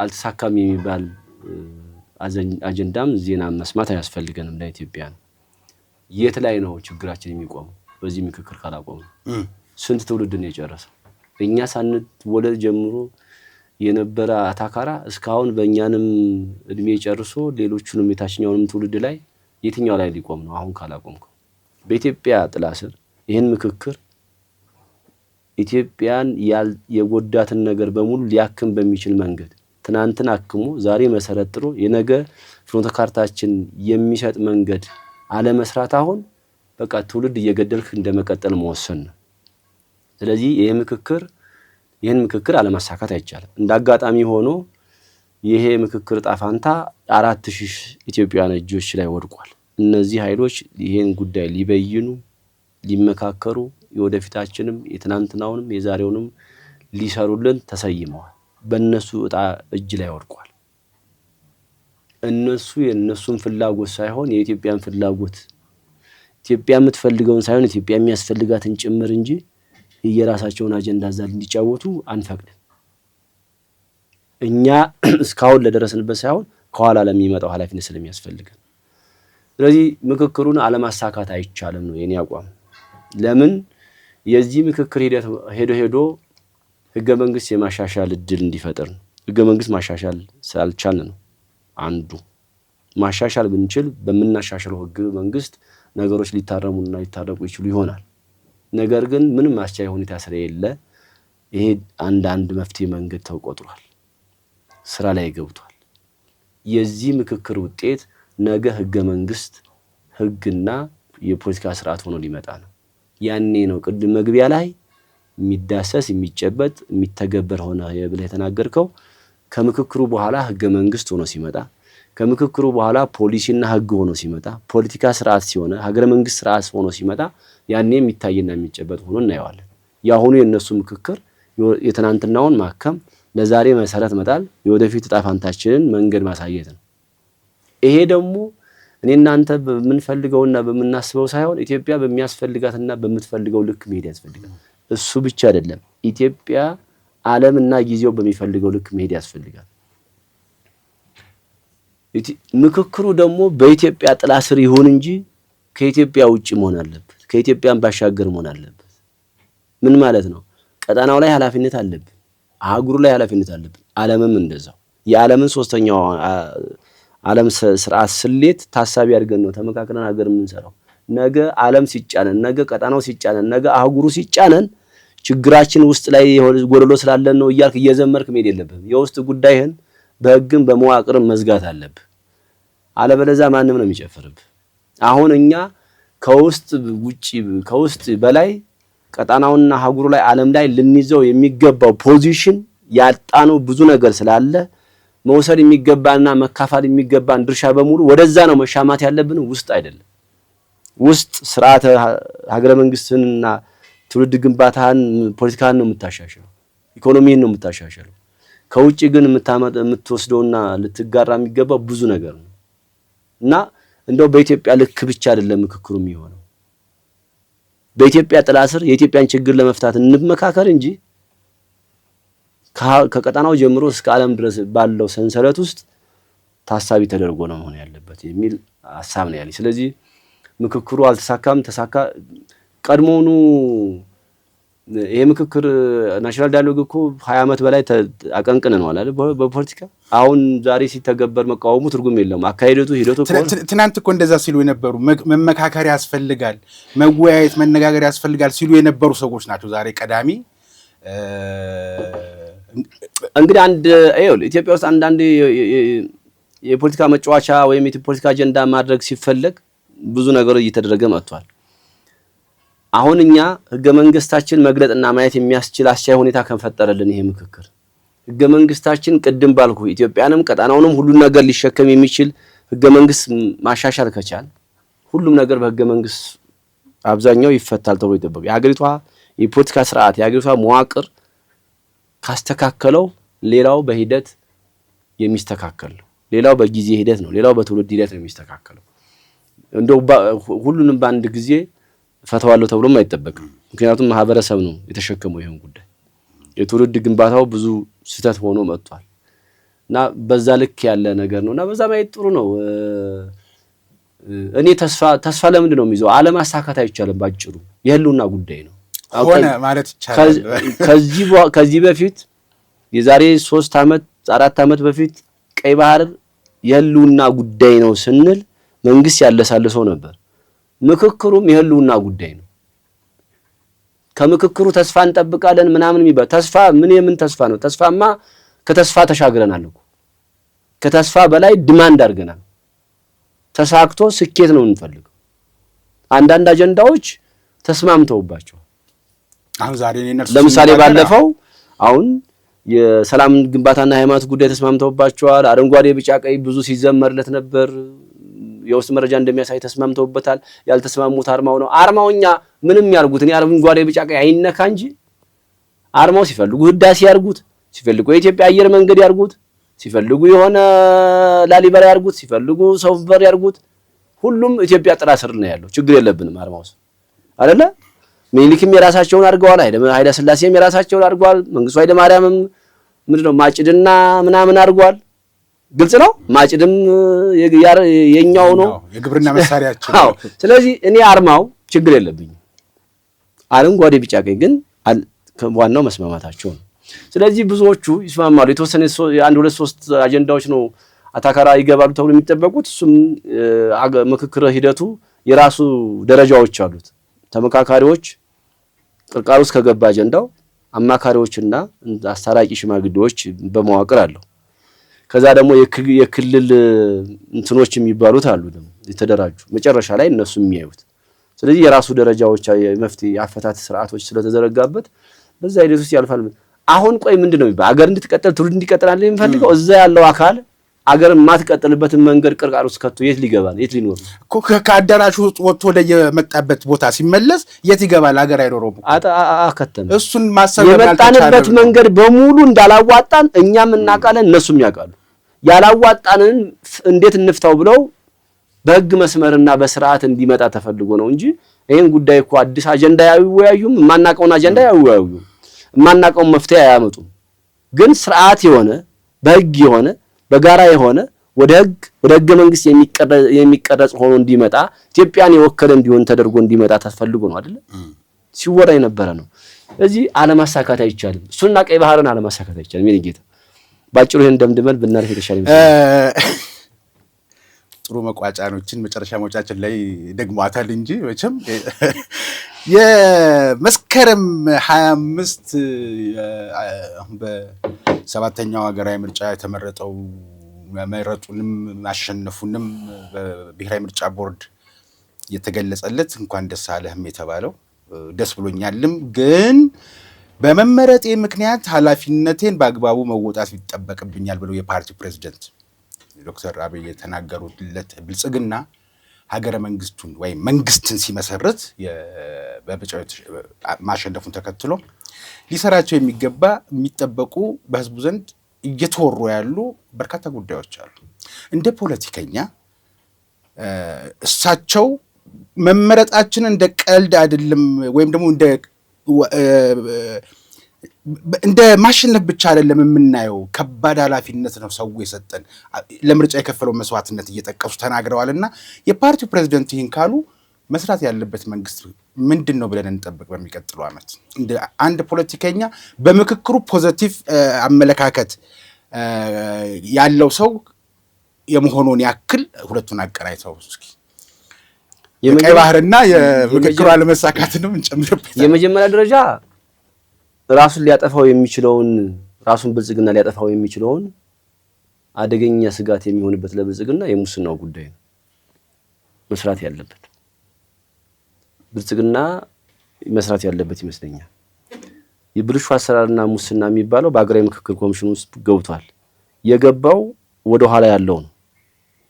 አልተሳካም የሚባል አጀንዳም ዜና መስማት አያስፈልገንም ለኢትዮጵያ ነው። የት ላይ ነው ችግራችን የሚቆመው? በዚህ ምክክር ካላቆመ ስንት ትውልድ ነው የጨረሰው? እኛ ሳንወለድ ጀምሮ የነበረ አታካራ እስካሁን በእኛንም እድሜ ጨርሶ ሌሎቹንም የታችኛውንም ትውልድ ላይ የትኛው ላይ ሊቆም ነው? አሁን ካላቆምከው በኢትዮጵያ ጥላ ስር ይህን ምክክር ኢትዮጵያን የጎዳትን ነገር በሙሉ ሊያክም በሚችል መንገድ ትናንትን አክሞ ዛሬ መሰረት ጥሎ የነገ ፍኖተ ካርታችን የሚሰጥ መንገድ አለመስራት አሁን በቃ ትውልድ እየገደልክ እንደመቀጠል መወሰን ነው። ስለዚህ ይህን ምክክር አለማሳካት አይቻልም። እንዳጋጣሚ ሆኖ ይሄ ምክክር ጣፋንታ 4000 ኢትዮጵያውያን እጆች ላይ ወድቋል። እነዚህ ኃይሎች ይሄን ጉዳይ ሊበይኑ ሊመካከሩ የወደፊታችንም የትናንትናውንም የዛሬውንም ሊሰሩልን ተሰይመዋል። በእነሱ እጅ ላይ ወድቋል። እነሱ የእነሱን ፍላጎት ሳይሆን የኢትዮጵያን ፍላጎት ኢትዮጵያ የምትፈልገውን ሳይሆን ኢትዮጵያ የሚያስፈልጋትን ጭምር እንጂ የራሳቸውን አጀንዳ ዛል እንዲጫወቱ አንፈቅድም። እኛ እስካሁን ለደረስንበት ሳይሆን ከኋላ ለሚመጣው ኃላፊነት ስለሚያስፈልገን፣ ስለዚህ ምክክሩን አለማሳካት አይቻልም ነው የኔ አቋም። ለምን የዚህ ምክክር ሂደት ሄዶ ህገ መንግስት የማሻሻል እድል እንዲፈጠር ነው። ህገ መንግስት ማሻሻል ስላልቻልን ነው አንዱ። ማሻሻል ብንችል በመናሻሻለው ህገ መንግስት ነገሮች ሊታረሙና ሊታረቁ ይችሉ ይሆናል። ነገር ግን ምንም አስቻይ ሁኔታ ስለሌለ ይሄ አንድ መፍትሄ መንገድ ተቆጥሯል፣ ስራ ላይ ገብቷል። የዚህ ምክክር ውጤት ነገ ህገ መንግስት ህግና የፖለቲካ ስርዓት ሆኖ ሊመጣ ነው። ያኔ ነው ቅድም መግቢያ ላይ የሚዳሰስ የሚጨበጥ የሚተገበር ሆነ ብለህ የተናገርከው። ከምክክሩ በኋላ ህገ መንግስት ሆኖ ሲመጣ፣ ከምክክሩ በኋላ ፖሊሲና ህግ ሆኖ ሲመጣ፣ ፖለቲካ ስርዓት ሲሆነ ሀገረ መንግስት ስርዓት ሆኖ ሲመጣ ያኔ የሚታይና የሚጨበጥ ሆኖ እናየዋለን። ያሁኑ የነሱ ምክክር የትናንትናውን ማከም፣ ለዛሬ መሰረት መጣል፣ የወደፊት ዕጣ ፈንታችንን መንገድ ማሳየት ነው። ይሄ ደግሞ እኔ እናንተ በምንፈልገውና በምናስበው ሳይሆን ኢትዮጵያ በሚያስፈልጋትና በምትፈልገው ልክ መሄድ ያስፈልጋል። እሱ ብቻ አይደለም፣ ኢትዮጵያ ዓለምና ጊዜው በሚፈልገው ልክ መሄድ ያስፈልጋል። ምክክሩ ደግሞ በኢትዮጵያ ጥላ ስር ይሁን እንጂ ከኢትዮጵያ ውጪ መሆን አለበት፣ ከኢትዮጵያን ባሻገር መሆን አለበት። ምን ማለት ነው? ቀጠናው ላይ ኃላፊነት አለብን፣ አህጉሩ ላይ ኃላፊነት አለብን፣ ዓለምም እንደዛው። የዓለምን ሶስተኛው ዓለም ስርዓት ስሌት ታሳቢ አድርገን ነው ተመካክረን ሀገር የምንሰራው። ነገ ዓለም ሲጫነን፣ ነገ ቀጠናው ሲጫነን፣ ነገ አህጉሩ ሲጫነን ችግራችን ውስጥ ላይ ጎደሎ ስላለን ነው እያልክ እየዘመርክ መሄድ የለብህም። የውስጥ ጉዳይህን በህግም በመዋቅርም መዝጋት አለብህ። አለበለዚያ ማንም ነው የሚጨፍርብህ። አሁን እኛ ከውስጥ ውጪ ከውስጥ በላይ ቀጣናውና ሀገሩ ላይ ዓለም ላይ ልንይዘው የሚገባው ፖዚሽን ያጣነው ብዙ ነገር ስላለ መውሰድ የሚገባና መካፈል የሚገባን ድርሻ በሙሉ ወደዛ ነው መሻማት ያለብን፣ ውስጥ አይደለም። ውስጥ ስርዓተ ሀገረ መንግስትንና ትውልድ ግንባታን ፖለቲካን ነው የምታሻሽለው፣ ኢኮኖሚን ነው የምታሻሽለው። ከውጪ ግን የምትወስደውና ልትጋራ የሚገባው ብዙ ነገር ነው እና እንደው በኢትዮጵያ ልክ ብቻ አይደለም ምክክሩ የሚሆነው። በኢትዮጵያ ጥላ ስር የኢትዮጵያን ችግር ለመፍታት እንመካከር እንጂ ከቀጣናው ጀምሮ እስከ ዓለም ድረስ ባለው ሰንሰለት ውስጥ ታሳቢ ተደርጎ ነው መሆን ያለበት የሚል ሐሳብ ነው ያለኝ። ስለዚህ ምክክሩ አልተሳካም፣ ተሳካ ቀድሞውኑ ይሄ ምክክር ናሽናል ዳያሎግ እኮ 20 ዓመት በላይ አቀንቅነዋል አይደል? በፖለቲካ አሁን ዛሬ ሲተገበር መቃወሙ ትርጉም የለውም። አካሄደቱ ሂደቱ ትናንት እኮ እንደዛ ሲሉ የነበሩ መመካከር ያስፈልጋል፣ መወያየት፣ መነጋገር ያስፈልጋል ሲሉ የነበሩ ሰዎች ናቸው ዛሬ ቀዳሚ። እንግዲህ ኢትዮጵያ ውስጥ አንዳንድ የፖለቲካ መጫወቻ ወይም የፖለቲካ አጀንዳ ማድረግ ሲፈለግ ብዙ ነገር እየተደረገ መጥቷል። አሁን እኛ ህገ መንግስታችን መግለጥና ማየት የሚያስችል አስቻይ ሁኔታ ከፈጠረልን ይሄ ምክክር ህገ መንግስታችን ቅድም ባልኩ ኢትዮጵያንም ቀጣናውንም ሁሉን ነገር ሊሸከም የሚችል ህገ መንግስት ማሻሻል ከቻል ሁሉም ነገር በህገ መንግስት አብዛኛው ይፈታል ተብሎ ይጠበቃል። የሀገሪቷ የፖለቲካ ስርዓት የሀገሪቷ መዋቅር ካስተካከለው ሌላው በሂደት የሚስተካከል ነው። ሌላው በጊዜ ሂደት ነው። ሌላው በትውልድ ሂደት ነው የሚስተካከለው። እንደው ሁሉንም በአንድ ጊዜ ፈተዋለሁ ተብሎም አይጠበቅም። ምክንያቱም ማህበረሰብ ነው የተሸከመው ይሄን ጉዳይ። የትውልድ ግንባታው ብዙ ስህተት ሆኖ መጥቷል እና በዛ ልክ ያለ ነገር ነውና በዛ ማየት ጥሩ ነው። እኔ ተስፋ ለምንድን ነው የሚይዘው? አለማሳካት አይቻልም። ባጭሩ የህልውና ጉዳይ ነው ሆነ ማለት ይቻላል። ከዚህ በፊት የዛሬ 3 ዓመት 4 ዓመት በፊት ቀይ ባህር የህልውና ጉዳይ ነው ስንል መንግስት ያለሳልሰው ነበር። ምክክሩም የህልውና ጉዳይ ነው። ከምክክሩ ተስፋ እንጠብቃለን ምናምን የሚባል ተስፋ የምን ተስፋ ነው? ተስፋማ ከተስፋ ተሻግረናል እኮ ከተስፋ በላይ ዲማንድ አድርገናል። ተሳክቶ ስኬት ነው የምንፈልገው። አንዳንድ አጀንዳዎች ተስማምተውባቸው አሁን ዛሬ ለምሳሌ ባለፈው አሁን የሰላም ግንባታና ሃይማኖት ጉዳይ ተስማምተውባቸዋል። አረንጓዴ ቢጫ ቀይ ብዙ ሲዘመርለት ነበር። የውስጥ መረጃ እንደሚያሳይ ተስማምተውበታል። ያልተስማሙት አርማው ነው። አርማውኛ ምንም ያርጉት እኔ አረንጓዴ ቢጫ ቀይ አይነካ እንጂ አርማው ሲፈልጉ ህዳሴ ያርጉት፣ ሲፈልጉ የኢትዮጵያ አየር መንገድ ያርጉት፣ ሲፈልጉ የሆነ ላሊበላ ያርጉት፣ ሲፈልጉ ሶፍበር ያርጉት፣ ሁሉም ኢትዮጵያ ጥላ ስር ነው ያለው። ችግር የለብንም አርማው አይደለ? ሚኒሊክም የራሳቸውን አድርገዋል። ኃይለ ሥላሴም የራሳቸውን አድርገዋል። መንግስቱ ኃይለ ማርያምም ምንድነው ማጭድና ምናምን አድርገዋል። ግልጽ ነው። ማጭድም የኛው ነው የግብርና መሳሪያችን። አዎ። ስለዚህ እኔ አርማው ችግር የለብኝም። አረንጓዴ ቢጫ ቀይ ግን ዋናው መስማማታቸው ነው። ስለዚህ ብዙዎቹ ይስማማሉ። የተወሰነ 1 2 3 አጀንዳዎች ነው አታካራ ይገባሉ ተብሎ የሚጠበቁት። እሱም ምክክር ሂደቱ የራሱ ደረጃዎች አሉት። ተመካካሪዎች ቅርቃር ውስጥ ከገባ አጀንዳው አማካሪዎችና አስታራቂ ሽማግሌዎች በመዋቅር አለው። ከዛ ደግሞ የክልል እንትኖች የሚባሉት አሉ ደግሞ የተደራጁ መጨረሻ ላይ እነሱ የሚያዩት። ስለዚህ የራሱ ደረጃዎች የመፍትሄ አፈታት ስርዓቶች ስለተዘረጋበት በዛ ሂደት ውስጥ ያልፋል። አሁን ቆይ ምንድነው የሚባል አገር እንድትቀጥል ትውልድ እንዲቀጥል አለ የሚፈልገው እዛ ያለው አካል አገር ማትቀጥልበትን መንገድ ቅርቃር ውስጥ ከቶ የት ሊገባ የት ሊኖር እኮ ከአዳራሹ ወጥቶ ወደ የመጣበት ቦታ ሲመለስ የት ይገባል? አገር አይኖረውም። አከተመ እሱን ማሰብ የመጣንበት መንገድ በሙሉ እንዳላዋጣን እኛም እናውቃለን፣ እነሱም ያውቃሉ። ያላዋጣንን እንዴት እንፍታው ብለው በህግ መስመርና በስርዓት እንዲመጣ ተፈልጎ ነው እንጂ ይሄን ጉዳይ እኮ አዲስ አጀንዳ ያወያዩም የማናቀውን አጀንዳ ያወያዩም የማናቀውን መፍትሄ አያመጡም። ግን ስርዓት የሆነ በህግ የሆነ በጋራ የሆነ ወደ ህገ መንግስት የሚቀረጽ ሆኖ እንዲመጣ ኢትዮጵያን የወከለ እንዲሆን ተደርጎ እንዲመጣ ተፈልጎ ነው አይደል? ሲወራ የነበረ ነው። ስለዚህ አለማሳካት አይቻልም። እሱና ቀይ ባህርን አለማሳካት አይቻልም። የኔ ጌታ ባጭሩ ይሄን ደምድመን ብናልፍ የተሻለ ይመስላል። ጥሩ መቋጫኖችን መጨረሻ መውጫችን ላይ ደግሟታል እንጂ መቼም የመስከረም 25 በ7ኛው ሀገራዊ ምርጫ የተመረጠው መረጡንም ማሸነፉንም በብሔራዊ ምርጫ ቦርድ የተገለጸለት እንኳን ደስ አለህም የተባለው ደስ ብሎኛልም። ግን በመመረጤ ምክንያት ኃላፊነቴን በአግባቡ መወጣት ይጠበቅብኛል ብለው የፓርቲው ፕሬዝዳንት ዶክተር አብይ የተናገሩለት ብልጽግና ሀገረ መንግስቱን ወይም መንግስትን ሲመሰርት በብጫው ማሸነፉን ተከትሎ ሊሰራቸው የሚገባ የሚጠበቁ በህዝቡ ዘንድ እየተወሩ ያሉ በርካታ ጉዳዮች አሉ። እንደ ፖለቲከኛ እሳቸው መመረጣችን እንደ ቀልድ አይደለም ወይም ደግሞ እንደ ማሸነፍ ብቻ አይደለም የምናየው፣ ከባድ ኃላፊነት ነው ሰው የሰጠን፣ ለምርጫ የከፈለው መስዋዕትነት እየጠቀሱ ተናግረዋልና የፓርቲው ፕሬዝዳንት ይህን ካሉ መስራት ያለበት መንግስት ምንድን ነው ብለን እንጠብቅ በሚቀጥለው ዓመት? እንደ አንድ ፖለቲከኛ በምክክሩ ፖዚቲቭ አመለካከት ያለው ሰው የመሆኑን ያክል ሁለቱን አቀራይተው እስኪ የቀይ ባህርና የምክክሩ አለመሳካትንም እንጨምርበት። የመጀመሪያ ደረጃ ራሱን ሊያጠፋው የሚችለውን ራሱን ብልጽግና ሊያጠፋው የሚችለውን አደገኛ ስጋት የሚሆንበት ለብልጽግና የሙስናው ጉዳይ ነው መስራት ያለበት። ብልጽግና መስራት ያለበት ይመስለኛል። የብልሹ አሰራርና ሙስና የሚባለው በአገራዊ ምክክር ኮሚሽን ውስጥ ገብቷል። የገባው ወደ ኋላ ያለው ነው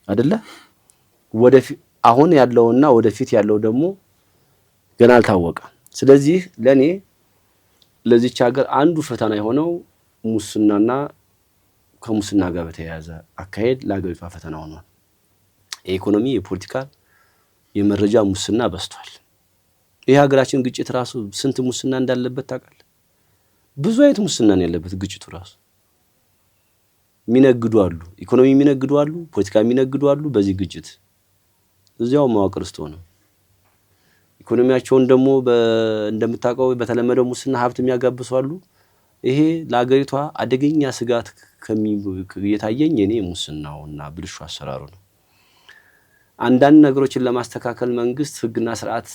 አይደለ? ወደፊት አሁን ያለውና ወደፊት ያለው ደግሞ ገና አልታወቀም። ስለዚህ ለኔ ለዚች ሀገር አንዱ ፈተና የሆነው ሙስናና ከሙስና ጋር በተያያዘ አካሄድ ለሀገሪቷ ፈተና ሆኗል። የኢኮኖሚ፣ የፖለቲካል፣ የመረጃ ሙስና በዝቷል። ይህ ሀገራችን ግጭት ራሱ ስንት ሙስና እንዳለበት ታውቃለህ? ብዙ አይነት ሙስና ነው ያለበት ግጭቱ ራሱ። የሚነግዱ አሉ፣ ኢኮኖሚ የሚነግዱ አሉ፣ ፖለቲካ የሚነግዱ አሉ። በዚህ ግጭት እዚያው መዋቅር ውስጥ ሆነው ኢኮኖሚያቸውን ደግሞ እንደምታውቀው በተለመደው ሙስና ሀብት የሚያጋብሱ አሉ። ይሄ ለሀገሪቷ አደገኛ ስጋት የታየኝ እኔ ሙስናውና ብልሹ አሰራሩ ነው። አንዳንድ ነገሮችን ለማስተካከል መንግስት ህግና ስርዓት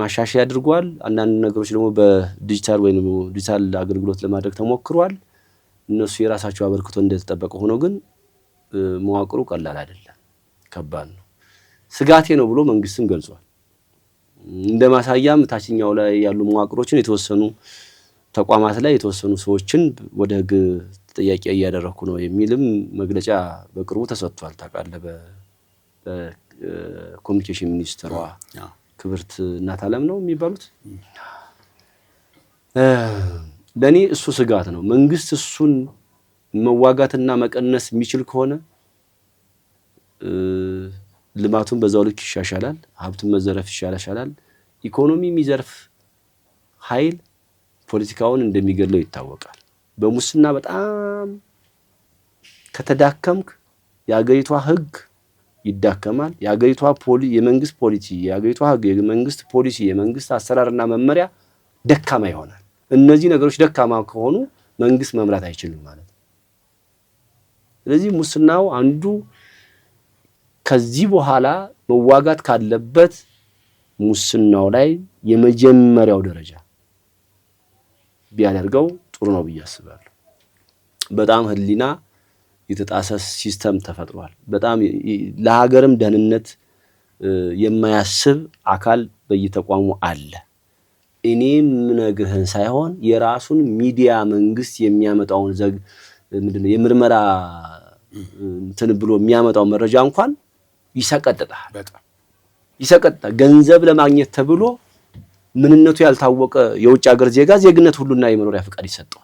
ማሻሻያ አድርጓል። አንዳንድ ነገሮች ደግሞ በዲጂታል ወይም ዲጂታል አገልግሎት ለማድረግ ተሞክሯል። እነሱ የራሳቸው አበርክቶ እንደተጠበቀ ሆኖ ግን መዋቅሩ ቀላል አይደለም፣ ከባድ ነው። ስጋቴ ነው ብሎ መንግስትም ገልጿል። እንደማሳያም ታችኛው ላይ ያሉ መዋቅሮችን የተወሰኑ ተቋማት ላይ የተወሰኑ ሰዎችን ወደ ህግ ተጠያቂ እያደረኩ ነው የሚልም መግለጫ በቅርቡ ተሰጥቷል። ታውቃለህ፣ በኮሚኒኬሽን ሚኒስትሯ ክብርት እናት አለም ነው የሚባሉት። ለኔ እሱ ስጋት ነው። መንግስት እሱን መዋጋትና መቀነስ የሚችል ከሆነ ልማቱን በዛው ልክ ይሻሻላል፣ ሀብቱን መዘረፍ ይሻላል። ኢኮኖሚ የሚዘርፍ ኃይል ፖለቲካውን እንደሚገድለው ይታወቃል። በሙስና በጣም ከተዳከምክ የአገሪቷ ህግ ይዳከማል። የአገሪቷ የመንግስት ፖሊሲ፣ የአገሪቷ ህግ፣ የመንግስት ፖሊሲ፣ የመንግስት አሰራርና መመሪያ ደካማ ይሆናል። እነዚህ ነገሮች ደካማ ከሆኑ መንግስት መምራት አይችልም ማለት ነው። ስለዚህ ሙስናው አንዱ ከዚህ በኋላ መዋጋት ካለበት ሙስናው ላይ የመጀመሪያው ደረጃ ቢያደርገው ጥሩ ነው ብዬ አስባለሁ። በጣም ህሊና የተጣሰ ሲስተም ተፈጥሯል። በጣም ለሀገርም ደህንነት የማያስብ አካል በየተቋሙ አለ። እኔ ምነግርህን ሳይሆን የራሱን ሚዲያ መንግስት የሚያመጣውን ምንድነው የምርመራ እንትን ብሎ የሚያመጣው መረጃ እንኳን ይሰቀጥጣል። በጣም ይሰቀጥጣል። ገንዘብ ለማግኘት ተብሎ ምንነቱ ያልታወቀ የውጭ ሀገር ዜጋ ዜግነት ሁሉና የመኖሪያ ፈቃድ ይሰጠዋል።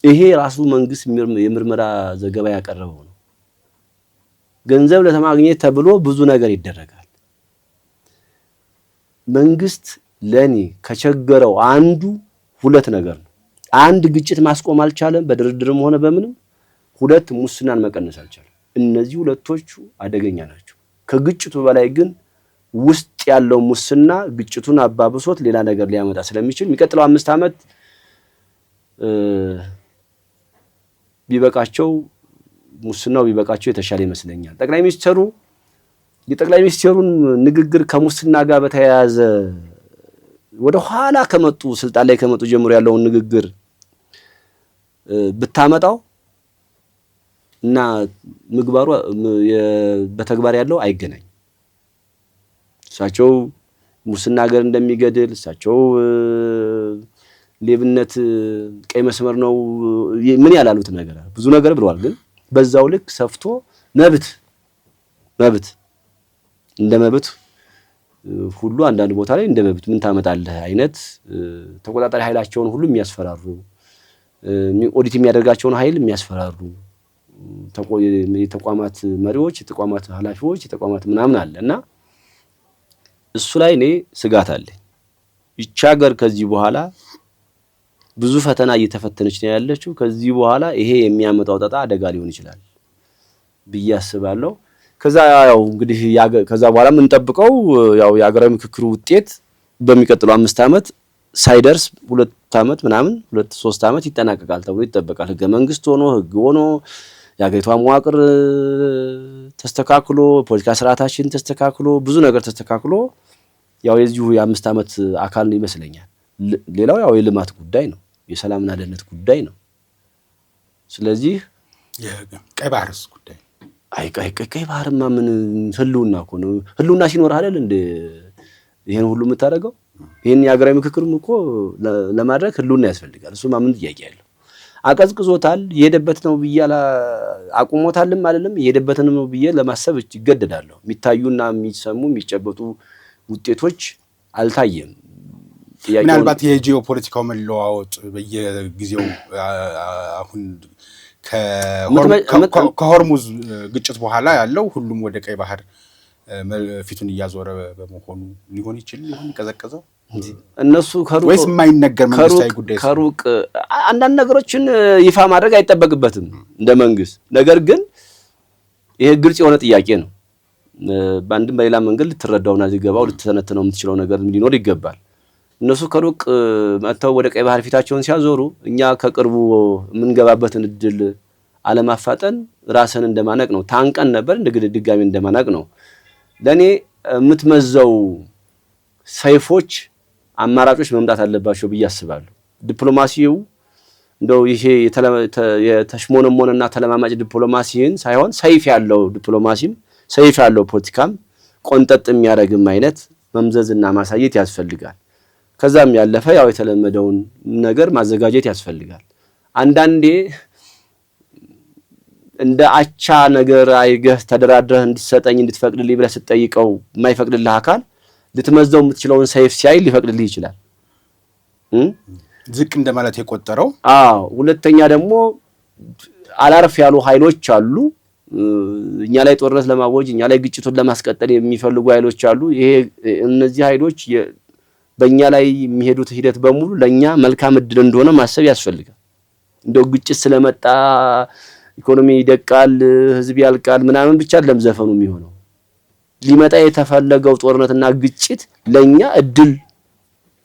ይሄ ራሱ መንግስት የምርመራ ዘገባ ያቀረበው ነው። ገንዘብ ለማግኘት ተብሎ ብዙ ነገር ይደረጋል። መንግስት ለኔ ከቸገረው አንዱ ሁለት ነገር ነው። አንድ ግጭት ማስቆም አልቻለም በድርድርም ሆነ በምንም። ሁለት ሙስናን መቀነስ አልቻለም። እነዚህ ሁለቶቹ አደገኛ ናቸው። ከግጭቱ በላይ ግን ውስጥ ያለው ሙስና ግጭቱን አባብሶት ሌላ ነገር ሊያመጣ ስለሚችል የሚቀጥለው 5 ዓመት ቢበቃቸው ሙስናው ቢበቃቸው የተሻለ ይመስለኛል። የጠቅላይ ሚኒስትሩን ንግግር ከሙስና ጋር በተያያዘ ወደ ኋላ ከመጡ ስልጣን ላይ ከመጡ ጀምሮ ያለውን ንግግር ብታመጣው እና ምግባሩ በተግባር ያለው አይገናኝ። እሳቸው ሙስና ሀገር እንደሚገድል እሳቸው ሌብነት ቀይ መስመር ነው ምን ያላሉት ነገር ብዙ ነገር ብለዋል። ግን በዛው ልክ ሰፍቶ መብት እንደ መብት ሁሉ አንዳንድ ቦታ ላይ እንደ መብት ምን ታመጣለህ አይነት ተቆጣጣሪ ኃይላቸውን ሁሉ የሚያስፈራሩ ኦዲት የሚያደርጋቸውን ኃይል የሚያስፈራሩ የተቋማት መሪዎች፣ የተቋማት ኃላፊዎች፣ የተቋማት ምናምን አለና እሱ ላይ እኔ ስጋት አለኝ። ይቺ ሀገር ከዚህ በኋላ ብዙ ፈተና እየተፈተነች ነው ያለችው። ከዚህ በኋላ ይሄ የሚያመጣው ጣጣ አደጋ ሊሆን ይችላል ብዬ አስባለሁ። ከዛ ያው እንግዲህ ከዛ በኋላ የምንጠብቀው ያው የሀገራዊ ምክክሩ ውጤት በሚቀጥለው 5 ዓመት ሳይደርስ 2 ዓመት ምናምን 2-3 ዓመት ይጠናቀቃል ተብሎ ይጠበቃል። ህገ መንግስት ሆኖ ህግ ሆኖ የሀገሪቷ መዋቅር ተስተካክሎ ፖለቲካ ስርዓታችን ተስተካክሎ ብዙ ነገር ተስተካክሎ ያው የዚሁ የ5 ዓመት አካል ይመስለኛል። ሌላው ያው የልማት ጉዳይ ነው፣ የሰላምና ደህንነት ጉዳይ ነው። ስለዚህ የቀይ ባህርስ ጉዳይ ቀይ ባህርማ ምን ህልውና እኮ ነው። ህልውና ሲኖር አይደል እንደ ይሄን ሁሉ የምታደርገው? ይሄን የሀገራዊ ምክክርም እኮ ለማድረግ ህልውና ያስፈልጋል። እሱማ ምን ጥያቄ ያለው? አቀዝቅዞታል፣ የሄደበት ነው ብያላ አቁሞታልም አይደለም የሄደበትን ነው ብዬ ለማሰብ ይገደዳለሁ። የሚታዩና የሚሰሙ የሚጨበጡ ውጤቶች አልታየም። ምናልባት የጂኦፖለቲካው መለዋወጥ በየጊዜው አሁን ከሆርሙዝ ግጭት በኋላ ያለው ሁሉም ወደ ቀይ ባህር ፊቱን እያዞረ በመሆኑ ሊሆን ይቀዘቀዘው እነሱ ወይስ የማይነገር መንግስታዊ ጉዳይ ከሩቅ አንዳንድ ነገሮችን ይፋ ማድረግ አይጠበቅበትም እንደ መንግስት። ነገር ግን ይሄ ግልጽ የሆነ ጥያቄ ነው። በአንድም በሌላ መንገድ ልትረዳውና ሊገባው ልትተነተነው የምትችለው ነገር ሊኖር ይገባል። እነሱ ከሩቅ መጥተው ወደ ቀይ ባህር ፊታቸውን ሲያዞሩ እኛ ከቅርቡ የምንገባበትን እድል አለማፋጠን ራስን እንደማነቅ ነው። ታንቀን ነበር እንደግድ ድጋሚ እንደማናቅ ነው። ለኔ የምትመዘው ሰይፎች አማራጮች መምጣት አለባቸው ብዬ አስባለሁ። ዲፕሎማሲው እንደው ይሄ የተሽሞነሞነና ተለማማጭ ዲፕሎማሲን ሳይሆን ሰይፍ ያለው ዲፕሎማሲም ሰይፍ ያለው ፖለቲካም ቆንጠጥ የሚያደርግም አይነት መምዘዝና ማሳየት ያስፈልጋል። ከዛም ያለፈ ያው የተለመደውን ነገር ማዘጋጀት ያስፈልጋል። አንዳንዴ እንደ አቻ ነገር አይገህ ተደራድረህ እንድትሰጠኝ እንድትፈቅድልኝ ብለህ ስትጠይቀው የማይፈቅድልህ አካል ልትመዘው የምትችለውን ሰይፍ ሲያይ ሊፈቅድልህ ይችላል። ዝቅ እንደማለት የቆጠረው ሁለተኛ ደግሞ አላርፍ ያሉ ኃይሎች አሉ። እኛ ላይ ጦርነት ለማወጅ እኛ ላይ ግጭቱን ለማስቀጠል የሚፈልጉ ኃይሎች አሉ። ይሄ እነዚህ ኃይሎች በእኛ ላይ የሚሄዱት ሂደት በሙሉ ለኛ መልካም እድል እንደሆነ ማሰብ ያስፈልጋል። እንደው ግጭት ስለመጣ ኢኮኖሚ ይደቃል፣ ህዝብ ያልቃል ምናምን ብቻ አይደለም ዘፈኑ የሚሆነው። ሊመጣ የተፈለገው ጦርነትና ግጭት ለኛ እድል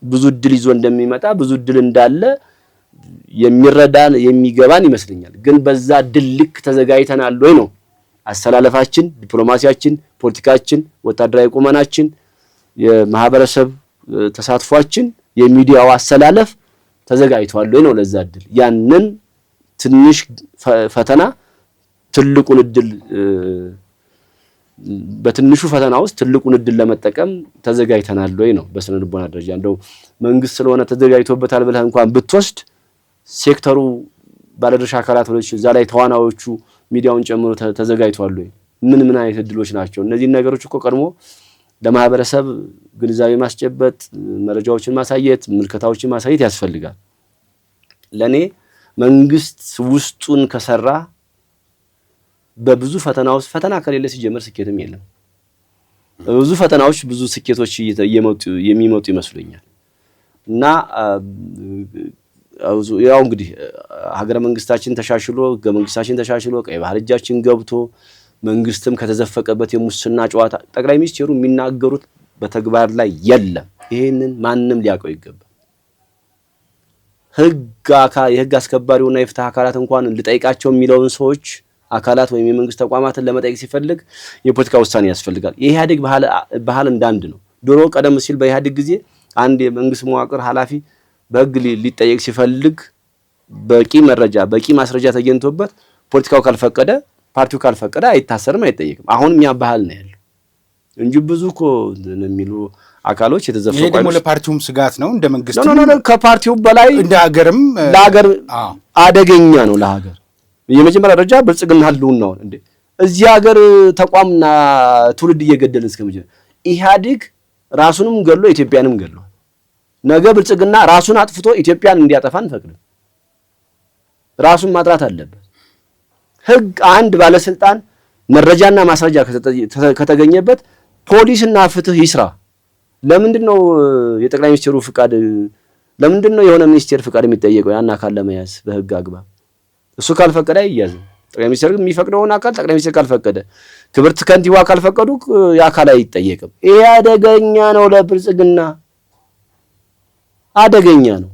ብዙ እድል ይዞ እንደሚመጣ ብዙ እድል እንዳለ የሚረዳን የሚገባን ይመስለኛል። ግን በዛ እድል ልክ ተዘጋጅተናል ወይ ነው አስተላለፋችን፣ ዲፕሎማሲያችን፣ ፖለቲካችን፣ ወታደራዊ ቁመናችን፣ የማህበረሰብ ተሳትፏችን፣ የሚዲያው አስተላለፍ ተዘጋጅቷል ወይ ነው ለዛ እድል። ያንን ትንሽ ፈተና ትልቁን እድል በትንሹ ፈተና ውስጥ ትልቁን እድል ለመጠቀም ተዘጋጅተናል ወይ ነው በስነ ልቦና ደረጃ። እንደው መንግስት ስለሆነ ተዘጋጅቶበታል ብለህ እንኳን ብትወስድ ሴክተሩ ባለድርሻ አካላት ወለች እዛ ላይ ተዋናዮቹ ሚዲያውን ጨምሮ ተዘጋጅቷል ወይ? ምን አይነት እድሎች ናቸው? እነዚህ ነገሮች እኮ ቀድሞ ለማህበረሰብ ግንዛቤ ማስጨበጥ፣ መረጃዎችን ማሳየት፣ ምልከታዎችን ማሳየት ያስፈልጋል። ለኔ መንግስት ውስጡን ከሰራ በብዙ ፈተና ውስጥ ፈተና ከሌለ ሲጀመር ስኬትም የለም። ብዙ ፈተናዎች ብዙ ስኬቶች የሚመጡ ይመስሉኛል። እና ያው እንግዲህ ሀገረ መንግስታችን ተሻሽሎ ህገ መንግስታችን ተሻሽሎ ቀይ ባህር እጃችን ገብቶ መንግስትም ከተዘፈቀበት የሙስና ጨዋታ ጠቅላይ ሚኒስትሩ የሚናገሩት በተግባር ላይ የለም። ይሄንን ማንም ሊያውቀው ይገባል። የህግ አስከባሪውና የፍትህ አካላት እንኳን ልጠይቃቸው የሚለውን ሰዎች አካላት ወይም የመንግስት ተቋማትን ለመጠየቅ ሲፈልግ የፖለቲካ ውሳኔ ያስፈልጋል። የኢህአዴግ ባህል እንዳንድ ነው። ድሮ ቀደም ሲል በኢህአዴግ ጊዜ አንድ የመንግስት መዋቅር ኃላፊ በህግ ሊጠየቅ ሲፈልግ በቂ መረጃ በቂ ማስረጃ ተገኝቶበት ፖለቲካው ካልፈቀደ ፓርቲው ካልፈቀደ አይታሰርም፣ አይጠየቅም። አሁንም ያ ባህል ነው ያለው። እንጂ ብዙ እኮ የሚሉ አካሎች የተዘፈቁ ይሄ ደግሞ ለፓርቲውም ስጋት ነው እንደ መንግስት ነው ከፓርቲው በላይ እንደ ሀገርም ለሀገር አደገኛ ነው። ለሀገር የመጀመሪያ ደረጃ ብልጽግና ህልውናው እንዴ እዚህ ሀገር ተቋምና ትውልድ እየገደልን እስከመጀ ኢህአዴግ ራሱንም ገሎ ኢትዮጵያንም ገሎ ነገ ብልጽግና ራሱን አጥፍቶ ኢትዮጵያን እንዲያጠፋ አንፈቅድም። ራሱን ማጥራት አለበት። ህግ አንድ ባለስልጣን መረጃና ማስረጃ ከተገኘበት ፖሊስና ፍትህ ይስራ። ለምንድነው የጠቅላይ ሚኒስትሩ ፍቃድ ለምንድነው የሆነ ሚኒስቴር ፍቃድ የሚጠየቀው ያን አካል ለመያዝ በህግ አግባብ? እሱ ካልፈቀደ አይያዝም። ጠቅላይ ሚኒስትር የሚፈቅደውን አካል ጠቅላይ ሚኒስትር ካልፈቀደ፣ ክብርት ከንቲባ ካልፈቀዱ የአካል አይጠየቅም። ይሄ አደገኛ ነው፣ ለብልጽግና አደገኛ ነው።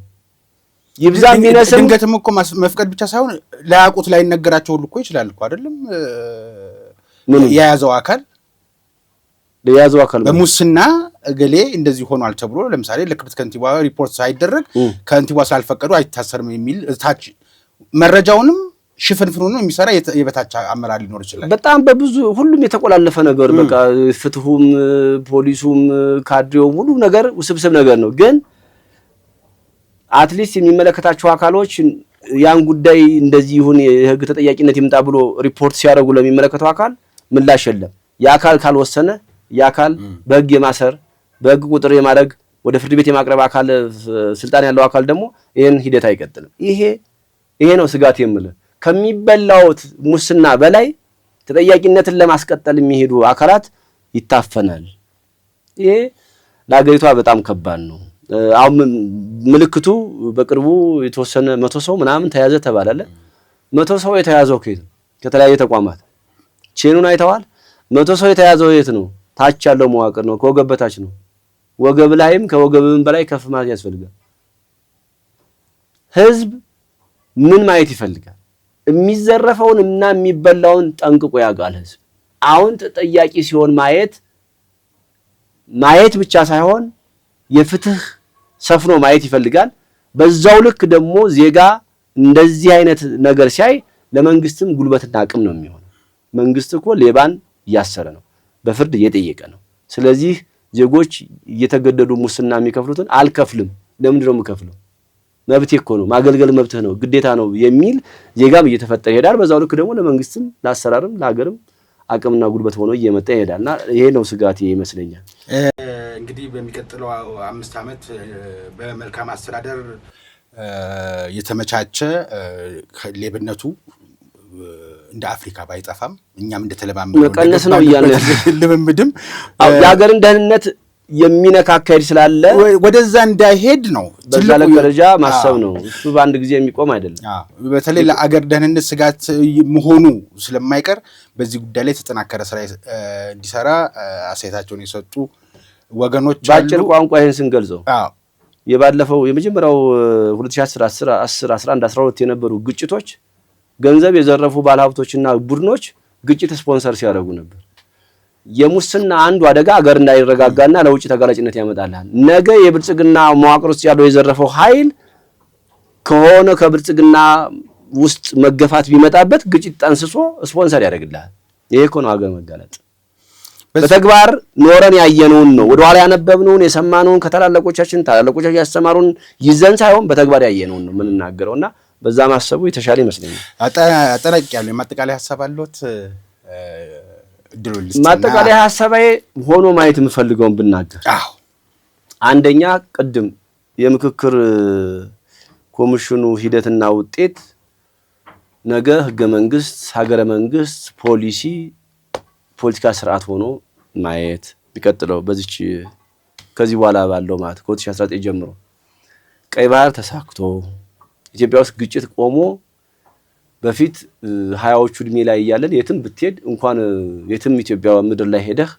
ይብዛም ቢነስም ድንገትም እኮ መፍቀድ ብቻ ሳይሆን ላያውቁት ላይነገራቸው ሁሉ እኮ ይችላል እኮ አይደለም የያዘው አካል በሙስና እገሌ እንደዚህ ሆኗል ተብሎ ለምሳሌ ለክብርት ከንቲባ ሪፖርት ሳይደረግ ከንቲባ ስላልፈቀዱ አይታሰርም የሚል ታች መረጃውንም ሽፍንፍኑን የሚሰራ የበታች አመራር ሊኖር ይችላል። በጣም በብዙ ሁሉም የተቆላለፈ ነገር በቃ ፍትሁም ፖሊሱም ካድሬውም ሁሉ ነገር ውስብስብ ነገር ነው። ግን አትሊስት የሚመለከታቸው አካሎች ያን ጉዳይ እንደዚህ ይሁን የህግ ተጠያቂነት ይምጣ ብሎ ሪፖርት ሲያደርጉ ለሚመለከተው አካል ምላሽ የለም። የአካል ካልወሰነ የአካል በህግ የማሰር በህግ ቁጥር የማድረግ ወደ ፍርድ ቤት የማቅረብ አካል ስልጣን ያለው አካል ደግሞ ይሄን ሂደት አይቀጥልም። ይሄ ነው ስጋት የምልህ። ከሚበላው ሙስና በላይ ተጠያቂነትን ለማስቀጠል የሚሄዱ አካላት ይታፈናል። ይሄ ለሀገሪቷ በጣም ከባድ ነው። አሁን ምልክቱ በቅርቡ የተወሰነ 100 ሰው ምናምን ተያዘ ተባለ። 100 ሰው የተያዘው ከተለያየ ተቋማት ቼኑን አይተዋል። 100 ሰው የተያዘው የት ነው? ታች ያለው መዋቅር ነው። ከወገብ በታች ነው። ወገብ ላይም ከወገብም በላይ ከፍ ማለት ያስፈልጋል። ህዝብ ምን ማየት ይፈልጋል? የሚዘረፈውን እና የሚበላውን ጠንቅቆ ያውቃል ህዝብ። አሁን ተጠያቂ ሲሆን ማየት ብቻ ሳይሆን የፍትህ ሰፍኖ ማየት ይፈልጋል። በዛው ልክ ደግሞ ዜጋ እንደዚህ አይነት ነገር ሲያይ ለመንግስትም ጉልበትና አቅም ነው የሚሆነው። መንግስት እኮ ሌባን እያሰረ ነው፣ በፍርድ እየጠየቀ ነው። ስለዚህ ዜጎች እየተገደዱ ሙስና የሚከፍሉትን አልከፍልም፣ ለምንድን ነው የምከፍለው? መብቴ እኮ ነው፣ ማገልገል መብትህ ነው፣ ግዴታ ነው የሚል ዜጋም እየተፈጠረ ይሄዳል። በዛው ልክ ደግሞ ለመንግስትም ለአሰራርም ለሀገርም አቅምና ጉልበት ሆኖ እየመጣ ይሄዳልና ይሄ ነው ስጋቴ ይመስለኛል። እንግዲህ በሚቀጥለው 5 ዓመት በመልካም አስተዳደር የተመቻቸ ሌብነቱ እንደ አፍሪካ ባይጠፋም እኛም እንደተለማመደው መቀነስ ነው እያለ ልምምድም የሀገርን ደህንነት የሚነካካድ ስላለ ወደዛ እንዳይሄድ ነው ትልቁ ደረጃ ማሰብ ነው። እሱ በአንድ ጊዜ የሚቆም አይደለም። በተለይ ለአገር ደህንነት ስጋት መሆኑ ስለማይቀር በዚህ ጉዳይ ላይ ተጠናከረ ስራ እንዲሰራ አስተያየታቸውን የሰጡ ወገኖች አሉ። ባጭር ቋንቋ ይሄን ስንገልጸው የባለፈው የመጀመሪያው 2010 10 11 12 የነበሩ ግጭቶች ገንዘብ የዘረፉ ባለሀብቶችና ቡድኖች ግጭት ስፖንሰር ሲያደርጉ ነበር። የሙስና አንዱ አደጋ አገር እንዳይረጋጋና ለውጭ ተጋላጭነት ያመጣል። ነገ የብልጽግና መዋቅር ውስጥ ያለው የዘረፈው ኃይል ከሆነ ከብልጽግና ውስጥ መገፋት ቢመጣበት ግጭት ጠንስሶ ስፖንሰር ያደርግልሃል። ይሄ እኮ ነው አገር መጋለጥ። በተግባር ኖረን ያየነውን ነው ወደ ኋላ ያነበብነውን የሰማነውን ከታላላቆቻችን ያስተማሩን ይዘን ሳይሆን በተግባር ያየነውን ነው የምንናገረውና በዛ ማሰቡ የተሻለ ይመስለኛል። አጠናቅ ያለው የማጠቃለያ ሐሳብ አለዎት? ማጠቃለያ ሐሳባዬ ሆኖ ማየት የምፈልገውን ብናገር፣ አንደኛ ቅድም የምክክር ኮሚሽኑ ሂደትና ውጤት ነገ ህገ መንግስት፣ ሀገረ መንግስት፣ ፖሊሲ፣ ፖለቲካ ስርዓት ሆኖ ማየት ቢቀጥለው በዚች ከዚህ በኋላ ባለው ማለት ከ2019 ጀምሮ ቀይ ባህር ተሳክቶ ኢትዮጵያ ውስጥ ግጭት ቆሞ በፊት 20ዎቹ እድሜ ላይ ያያለን የትም ብትሄድ እንኳን የትም ኢትዮጵያ ምድር ላይ ሄደህ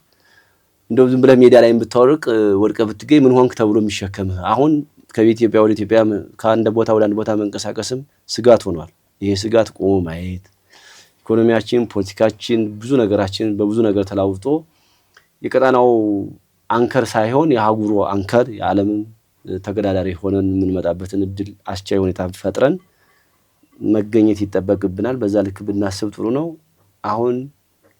እንደው ዝም ብለህ ሜዳ ላይ ብትወርቅ ወድቀህ ብትገኝ ምን ሆንክ ተብሎ የሚሸከምህ አሁን ከኢትዮጵያ ወደ ኢትዮጵያ ከአንድ ቦታ ወደ አንድ ቦታ መንቀሳቀስም ስጋት ሆኗል። ይሄ ስጋት ቆሞ ማየት ኢኮኖሚያችን፣ ፖለቲካችን፣ ብዙ ነገራችን በብዙ ነገር ተላውጦ የቀጣናው አንከር ሳይሆን የአህጉሩ አንከር የዓለም ተገዳዳሪ ሆነን የምንመጣበትን እድል አስቻይ ሁኔታ ፈጥረን መገኘት ይጠበቅብናል። በዛ ልክ ብናስብ ጥሩ ነው። አሁን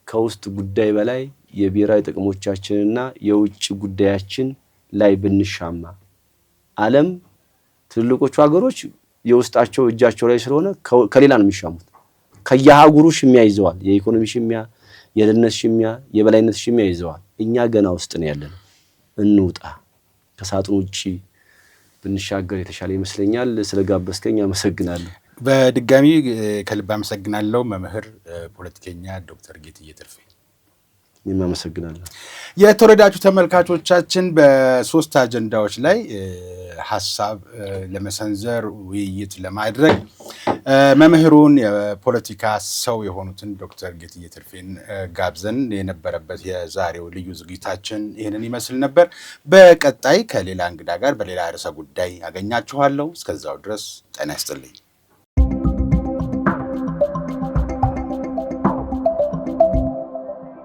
ከውስጥ ጉዳይ በላይ የብሔራዊ ጥቅሞቻችንና የውጭ ጉዳያችን ላይ ብንሻማ ዓለም ትልልቆቹ ሀገሮች የውስጣቸው እጃቸው ላይ ስለሆነ ከሌላ ነው የሚሻሙት። ከየሀገሩ ሽሚያ ይዘዋል። የኢኮኖሚ ሽሚያ፣ የደህንነት ሽሚያ፣ የበላይነት ሽሚያ ይዘዋል። እኛ ገና ውስጥ ነው ያለነው። እንውጣ፣ ከሳጥኑ ውጪ ብንሻገር የተሻለ ይመስለኛል። ስለጋበዝከኝ አመሰግናለሁ። በድጋሚ ከልብ አመሰግናለሁ መምህር ፖለቲከኛ ዶክተር ጌትዬ ትርፌ። እኔም አመሰግናለሁ። የተወደዳችሁ ተመልካቾቻችን በሶስት አጀንዳዎች ላይ ሀሳብ ለመሰንዘር ውይይት ለማድረግ መምህሩን የፖለቲካ ሰው የሆኑትን ዶክተር ጌትዬ ትርፌን ጋብዘን የነበረበት የዛሬው ልዩ ዝግጅታችን ይህንን ይመስል ነበር። በቀጣይ ከሌላ እንግዳ ጋር በሌላ ርዕሰ ጉዳይ አገኛችኋለሁ። እስከዛው ድረስ ጤና ይስጥልኝ።